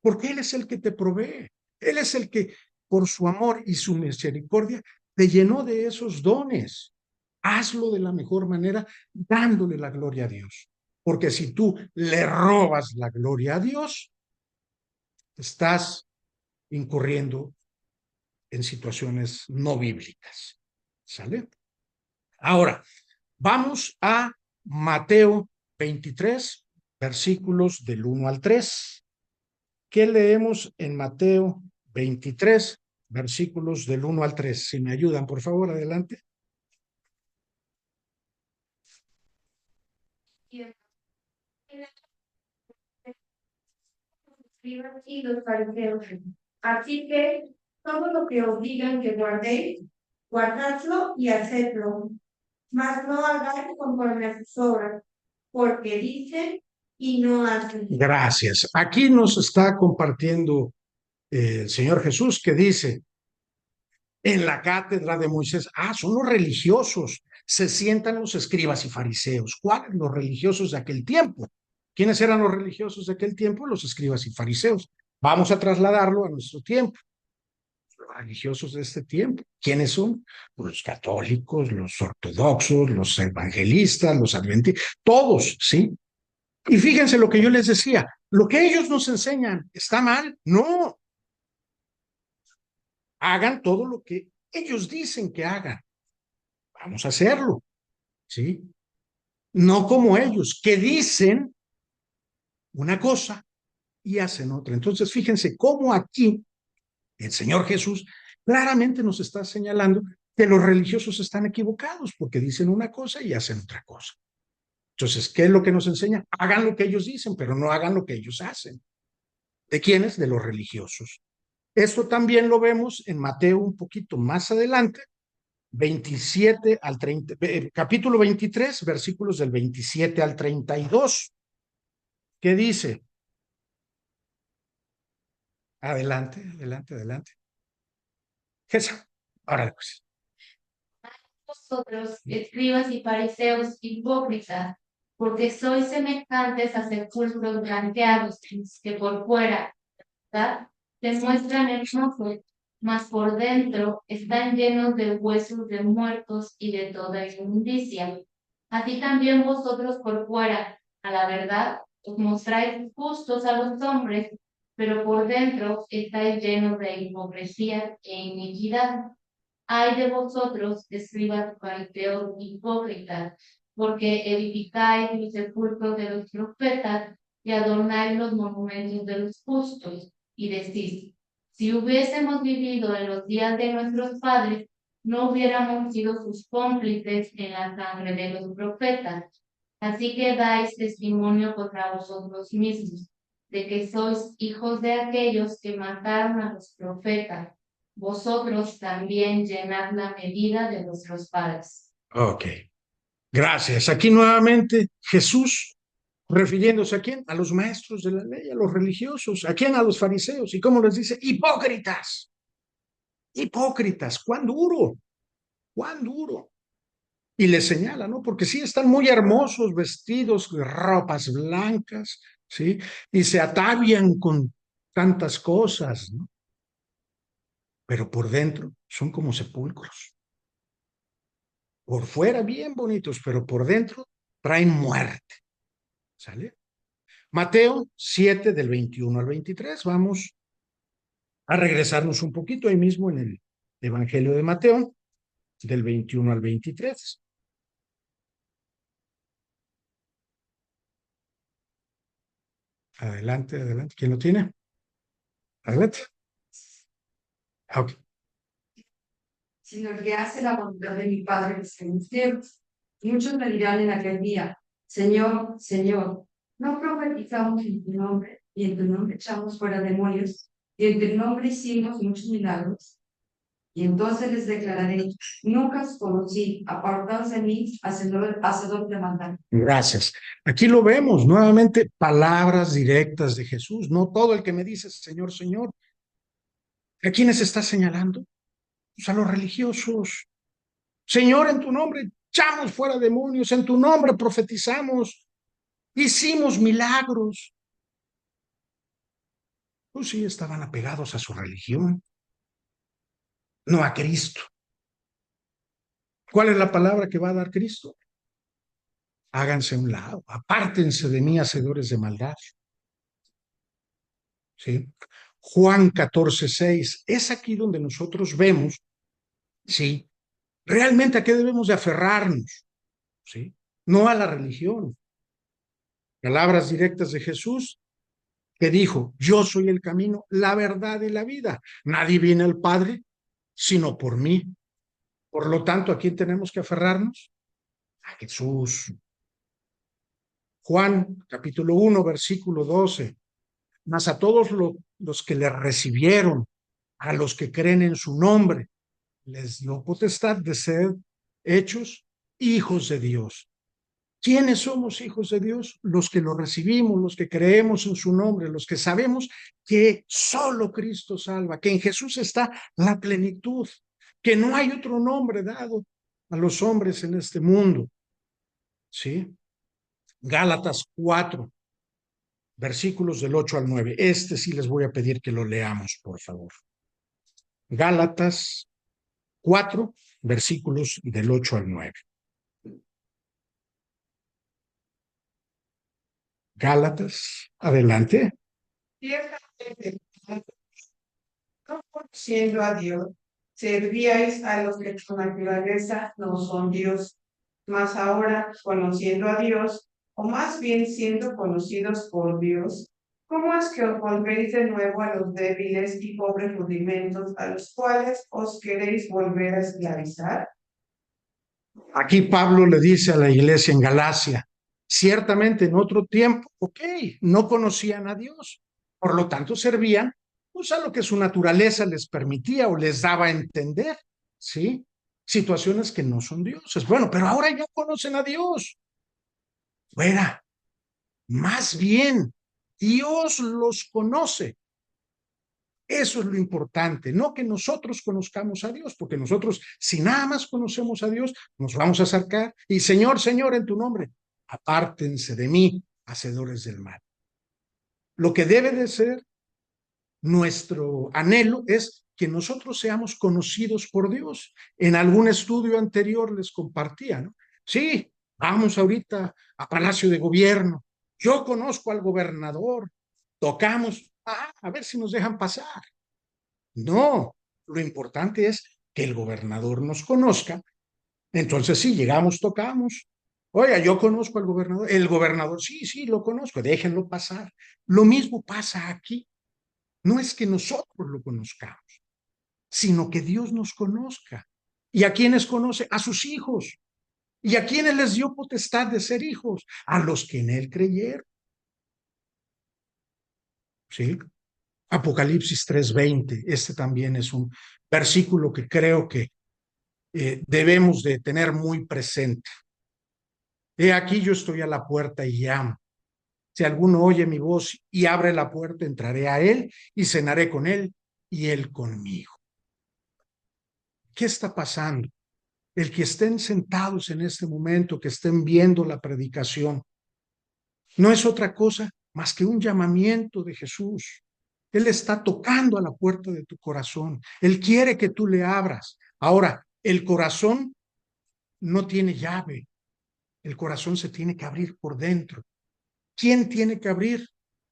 porque Él es el que te provee, Él es el que por su amor y su misericordia te llenó de esos dones. Hazlo de la mejor manera, dándole la gloria a Dios, porque si tú le robas la gloria a Dios, estás incurriendo en situaciones no bíblicas. ¿Sale? Ahora, vamos a Mateo 23, versículos del 1 al 3. ¿Qué leemos en Mateo 23, versículos del 1 al 3? Si me ayudan, por favor, adelante. Y los fariseos. Así que todo lo que os digan que guardéis, guardadlo y hacedlo, mas no hagáis conforme a sus obras, porque dicen y no hacen. Gracias. Aquí nos está compartiendo el Señor Jesús que dice en la cátedra de Moisés, son los religiosos, se sientan los escribas y fariseos. ¿Cuáles? Los religiosos de aquel tiempo. ¿Quiénes eran los religiosos de aquel tiempo? Los escribas y fariseos. Vamos a trasladarlo a nuestro tiempo. Los religiosos de este tiempo. ¿Quiénes son? Los católicos, los ortodoxos, los evangelistas, los adventistas, todos, ¿sí? Y fíjense lo que yo les decía, lo que ellos nos enseñan, ¿está mal? No. Hagan todo lo que ellos dicen que hagan. Vamos a hacerlo, ¿sí? No como ellos, que dicen una cosa y hacen otra. Entonces, fíjense cómo aquí el Señor Jesús claramente nos está señalando que los religiosos están equivocados porque dicen una cosa y hacen otra cosa. Entonces, ¿qué es lo que nos enseña? Hagan lo que ellos dicen, pero no hagan lo que ellos hacen. ¿De quiénes? De los religiosos. Esto también lo vemos en Mateo un poquito más adelante, 27 al 30, capítulo 23, versículos del 27 al 32. ¿Qué dice? Adelante, adelante, adelante. Eso. Ahora pues. Vosotros, escribas y fariseos hipócritas, porque sois semejantes a sepulcros blanqueados, que por fuera, ¿verdad?, te muestran hermosos, mas por dentro están llenos de huesos de muertos y de toda inmundicia. Así también vosotros por fuera, a la verdad, os mostráis justos a los hombres, pero por dentro estáis llenos de hipocresía e iniquidad. Ay de vosotros, escribas fariseos hipócritas, porque edificáis los sepulcros de los profetas y adornáis los monumentos de los justos, y decís, si hubiésemos vivido en los días de nuestros padres, no hubiéramos sido sus cómplices en la sangre de los profetas. Así que dais testimonio contra vosotros mismos, de que sois hijos de aquellos que mataron a los profetas. Vosotros también llenad la medida de vuestros padres. Ok, gracias. Aquí nuevamente Jesús refiriéndose a quién, a los maestros de la ley, a los religiosos, a quién, a los fariseos. ¿Y cómo les dice? Hipócritas. Hipócritas. ¿Cuán duro? ¿Cuán duro? Y les señala, ¿no? Porque sí están muy hermosos, vestidos, ropas blancas, ¿sí? Y se atavian con tantas cosas, ¿no? Pero por dentro son como sepulcros. Por fuera bien bonitos, pero por dentro traen muerte. ¿Sale? Mateo 7 del 21 al 23. Vamos a regresarnos un poquito ahí mismo en el Evangelio de Mateo, del 21 al 23. Adelante, adelante. ¿Quién lo tiene? Adelante. Okay. Sino el que hace la voluntad de mi Padre que está en los cielos. Muchos me dirán en aquel día, Señor, Señor, ¿no profetizamos en tu nombre, y en tu nombre echamos fuera demonios, y en tu nombre hicimos muchos milagros? Y entonces les declararé, nunca os conocí, apartados de mí, hacedor de maldad. Gracias. Aquí lo vemos nuevamente, palabras directas de Jesús. No todo el que me dice Señor, Señor ¿A quiénes está señalando? Pues a los religiosos. Señor, en tu nombre echamos fuera demonios, en tu nombre profetizamos, hicimos milagros. Pues sí, estaban apegados a su religión, no a Cristo. ¿Cuál es la palabra que va a dar Cristo? Háganse a un lado, apártense de mí, hacedores de maldad. ¿Sí? Juan 14:6, es aquí donde nosotros vemos, ¿sí? Realmente a qué debemos de aferrarnos, ¿sí? No a la religión. Palabras directas de Jesús que dijo, yo soy el camino, la verdad y la vida. Nadie viene al Padre sino por mí. Por lo tanto, ¿a quién tenemos que aferrarnos? A Jesús. Juan, capítulo 1, versículo 12. Mas a todos los que le recibieron, a los que creen en su nombre, les dio potestad de ser hechos hijos de Dios. ¿Quiénes somos hijos de Dios? Los que lo recibimos, los que creemos en su nombre, los que sabemos que solo Cristo salva, que en Jesús está la plenitud, que no hay otro nombre dado a los hombres en este mundo. ¿Sí? Gálatas 4, versículos del 8 al 9. Este sí les voy a pedir que lo leamos, por favor. Gálatas 4, versículos del 8 al 9. Gálatas, adelante. Ciertamente, no conociendo a Dios, servíais a los que por naturaleza no son Dios, mas ahora, conociendo a Dios, o más bien siendo conocidos por Dios, ¿cómo es que os volvéis de nuevo a los débiles y pobres rudimentos a los cuales os queréis volver a esclavizar? Aquí Pablo le dice a la iglesia en Galacia, ciertamente en otro tiempo, ok, no conocían a Dios, por lo tanto servían pues a lo que su naturaleza les permitía o les daba a entender, ¿sí? Situaciones que no son dioses. Bueno, pero ahora ya conocen a Dios. Fuera, más bien, Dios los conoce. Eso es lo importante, no que nosotros conozcamos a Dios, porque nosotros, si nada más conocemos a Dios, nos vamos a acercar y Señor, Señor, en tu nombre, apártense de mí, hacedores del mal. Lo que debe de ser nuestro anhelo es que nosotros seamos conocidos por Dios. En algún estudio anterior les compartía, ¿no? Sí, vamos ahorita a Palacio de Gobierno. Yo conozco al gobernador. Tocamos, a ver si nos dejan pasar. No, lo importante es que el gobernador nos conozca. Entonces, sí, llegamos, tocamos. Oiga, yo conozco al gobernador. El gobernador, sí, sí, lo conozco, déjenlo pasar. Lo mismo pasa aquí. No es que nosotros lo conozcamos, sino que Dios nos conozca. ¿Y a quiénes conoce? A sus hijos. ¿Y a quiénes les dio potestad de ser hijos? A los que en él creyeron. ¿Sí? Apocalipsis 3:20, este también es un versículo que creo que debemos de tener muy presente. He aquí yo estoy a la puerta y llamo. Si alguno oye mi voz y abre la puerta, entraré a él y cenaré con él y él conmigo. ¿Qué está pasando? El que estén sentados en este momento, que estén viendo la predicación, no es otra cosa más que un llamamiento de Jesús. Él está tocando a la puerta de tu corazón. Él quiere que tú le abras. Ahora, el corazón no tiene llave. El corazón se tiene que abrir por dentro. ¿Quién tiene que abrir?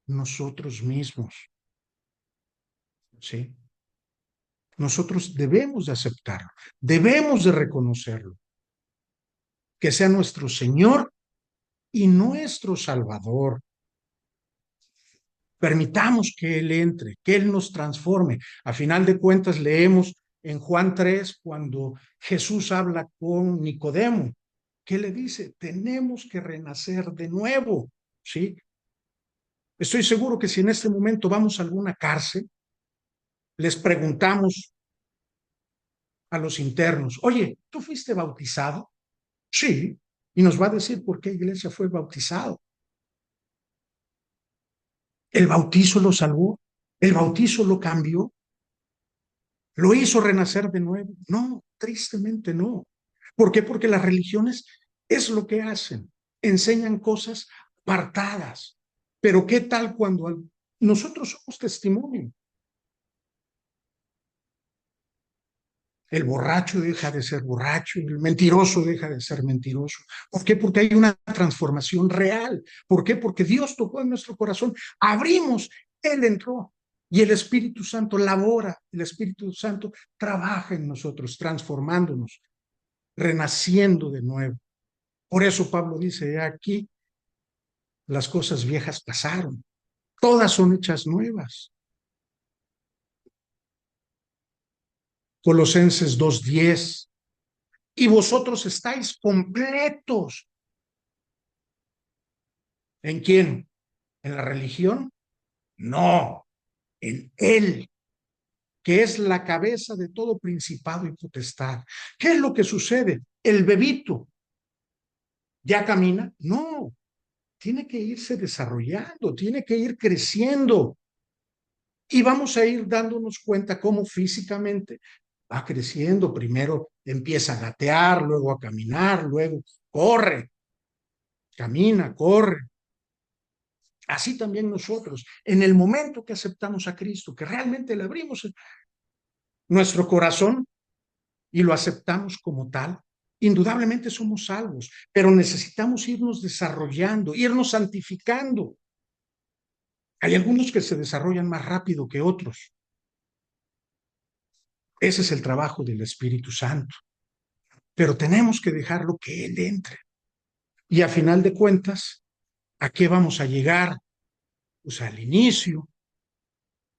Nosotros mismos. ¿Sí? Nosotros debemos de aceptarlo. Debemos de reconocerlo. Que sea nuestro Señor y nuestro Salvador. Permitamos que Él entre, que Él nos transforme. A final de cuentas leemos en Juan 3 cuando Jesús habla con Nicodemo. ¿Qué le dice? Tenemos que renacer de nuevo, ¿sí? Estoy seguro que si en este momento vamos a alguna cárcel, les preguntamos a los internos, oye, ¿tú fuiste bautizado? Sí, y nos va a decir por qué iglesia fue bautizado. El bautizo lo salvó, el bautizo lo cambió. ¿Lo hizo renacer de nuevo? No, tristemente no. ¿Por qué? Porque las religiones es lo que hacen, enseñan cosas apartadas. Pero ¿qué tal cuando nosotros somos testimonio? El borracho deja de ser borracho, el mentiroso deja de ser mentiroso. ¿Por qué? Porque hay una transformación real. ¿Por qué? Porque Dios tocó en nuestro corazón, abrimos, Él entró y el Espíritu Santo labora, el Espíritu Santo trabaja en nosotros, transformándonos, renaciendo de nuevo. Por eso Pablo dice, aquí las cosas viejas pasaron, todas son hechas nuevas. Colosenses 2:10, y vosotros estáis completos. ¿En quién? ¿En la religión? No, en Él, que es la cabeza de todo principado y potestad. ¿Qué es lo que sucede? El bebito ya camina. No, tiene que irse desarrollando, tiene que ir creciendo. Y vamos a ir dándonos cuenta cómo físicamente va creciendo. Primero empieza a gatear, luego a caminar, luego corre, camina, corre. Así también nosotros, en el momento que aceptamos a Cristo, que realmente le abrimos nuestro corazón y lo aceptamos como tal, indudablemente somos salvos, pero necesitamos irnos desarrollando, irnos santificando. Hay algunos que se desarrollan más rápido que otros. Ese es el trabajo del Espíritu Santo. Pero tenemos que dejarlo que Él entre. Y a final de cuentas, ¿a qué vamos a llegar? Pues al inicio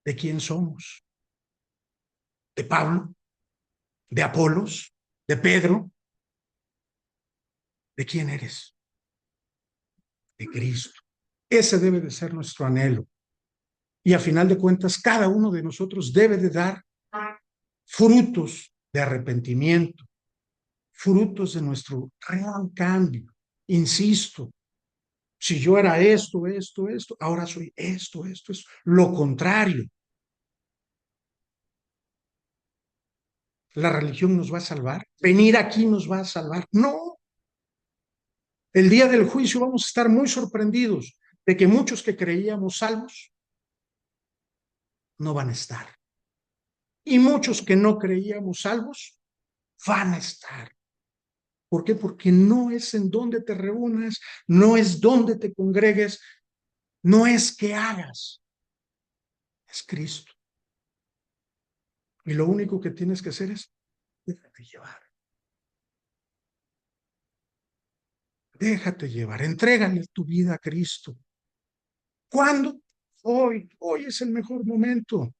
de quién somos. De Pablo, de Apolos, de Pedro. ¿De quién eres? De Cristo. Ese debe de ser nuestro anhelo. Y a final de cuentas, cada uno de nosotros debe de dar frutos de arrepentimiento, frutos de nuestro real cambio. Insisto, si yo era esto, ahora soy esto es lo contrario. ¿La religión nos va a salvar? ¿Venir aquí nos va a salvar? No. El día del juicio vamos a estar muy sorprendidos de que muchos que creíamos salvos no van a estar. Y muchos que no creíamos salvos van a estar. ¿Por qué? Porque no es en donde te reúnas, no es donde te congregues, no es que hagas, es Cristo. Y lo único que tienes que hacer es déjate llevar. Déjate llevar, entrégale tu vida a Cristo. ¿Cuándo? Hoy es el mejor momento.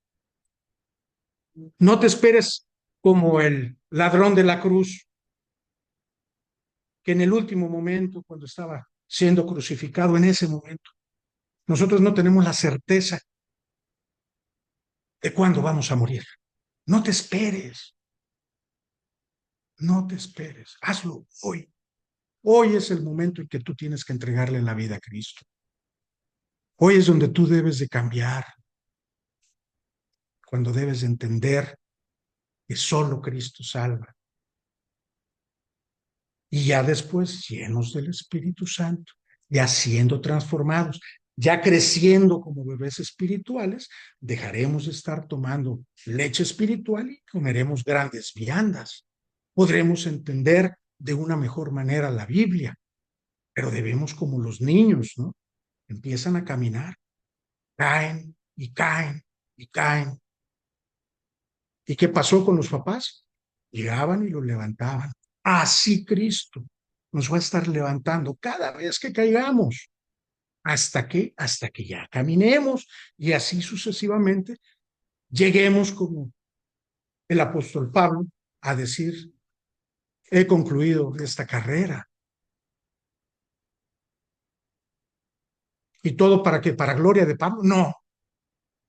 No te esperes como el ladrón de la cruz, que en el último momento, cuando estaba siendo crucificado, en ese momento, nosotros no tenemos la certeza de cuándo vamos a morir. No te esperes, no te esperes, hazlo hoy. Hoy es el momento en que tú tienes que entregarle la vida a Cristo. Hoy es donde tú debes de cambiar, cuando debes de entender que solo Cristo salva. Y ya después, llenos del Espíritu Santo, ya siendo transformados, ya creciendo como bebés espirituales, dejaremos de estar tomando leche espiritual y comeremos grandes viandas. Podremos entender de una mejor manera la Biblia, pero debemos como los niños, ¿no? Empiezan a caminar, caen y caen y caen. ¿Y qué pasó con los papás? Llegaban y los levantaban. Así Cristo nos va a estar levantando cada vez que caigamos. Hasta que ya caminemos y así sucesivamente lleguemos como el apóstol Pablo a decir, he concluido esta carrera. ¿Y todo para qué? ¿Para gloria de Pablo? No,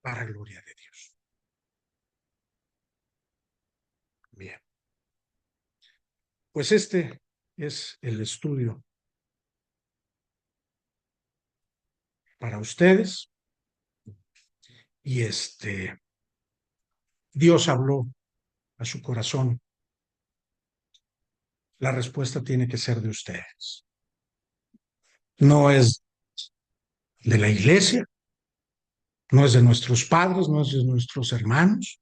para gloria de Dios. Bien, pues este es el estudio para ustedes y Dios habló a su corazón, la respuesta tiene que ser de ustedes. No es de la iglesia, no es de nuestros padres, no es de nuestros hermanos,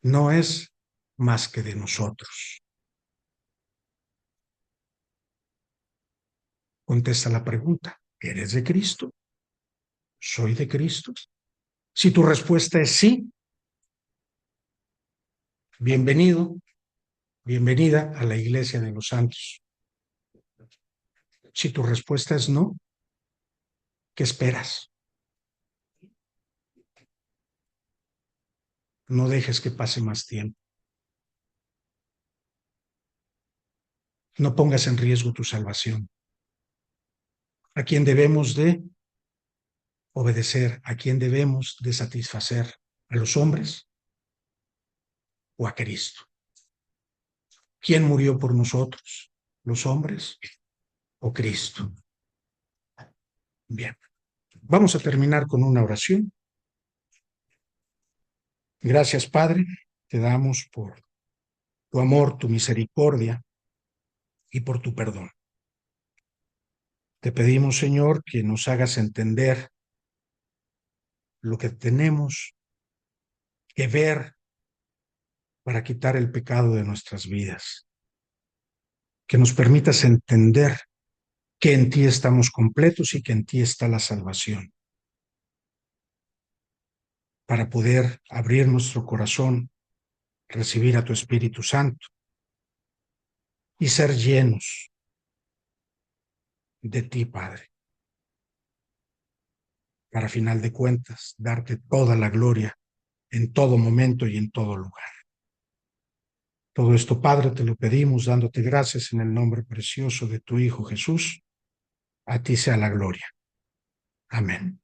no es más que de nosotros. Contesta la pregunta, ¿eres de Cristo? ¿Soy de Cristo? Si tu respuesta es sí, bienvenido, bienvenida a la Iglesia de los Santos. Si tu respuesta es no, ¿qué esperas? No dejes que pase más tiempo. No pongas en riesgo tu salvación. ¿A quién debemos de obedecer? ¿A quién debemos de satisfacer? ¿A los hombres o a Cristo? ¿Quién murió por nosotros? ¿Los hombres o Cristo? Bien, vamos a terminar con una oración. Gracias, Padre, te damos por tu amor, tu misericordia y por tu perdón. Te pedimos, Señor, que nos hagas entender lo que tenemos que ver para quitar el pecado de nuestras vidas. Que nos permitas entender que en ti estamos completos y que en ti está la salvación. Para poder abrir nuestro corazón, recibir a tu Espíritu Santo y ser llenos de ti, Padre. Para, final de cuentas, darte toda la gloria en todo momento y en todo lugar. Todo esto, Padre, te lo pedimos dándote gracias en el nombre precioso de tu Hijo Jesús. A ti sea la gloria. Amén.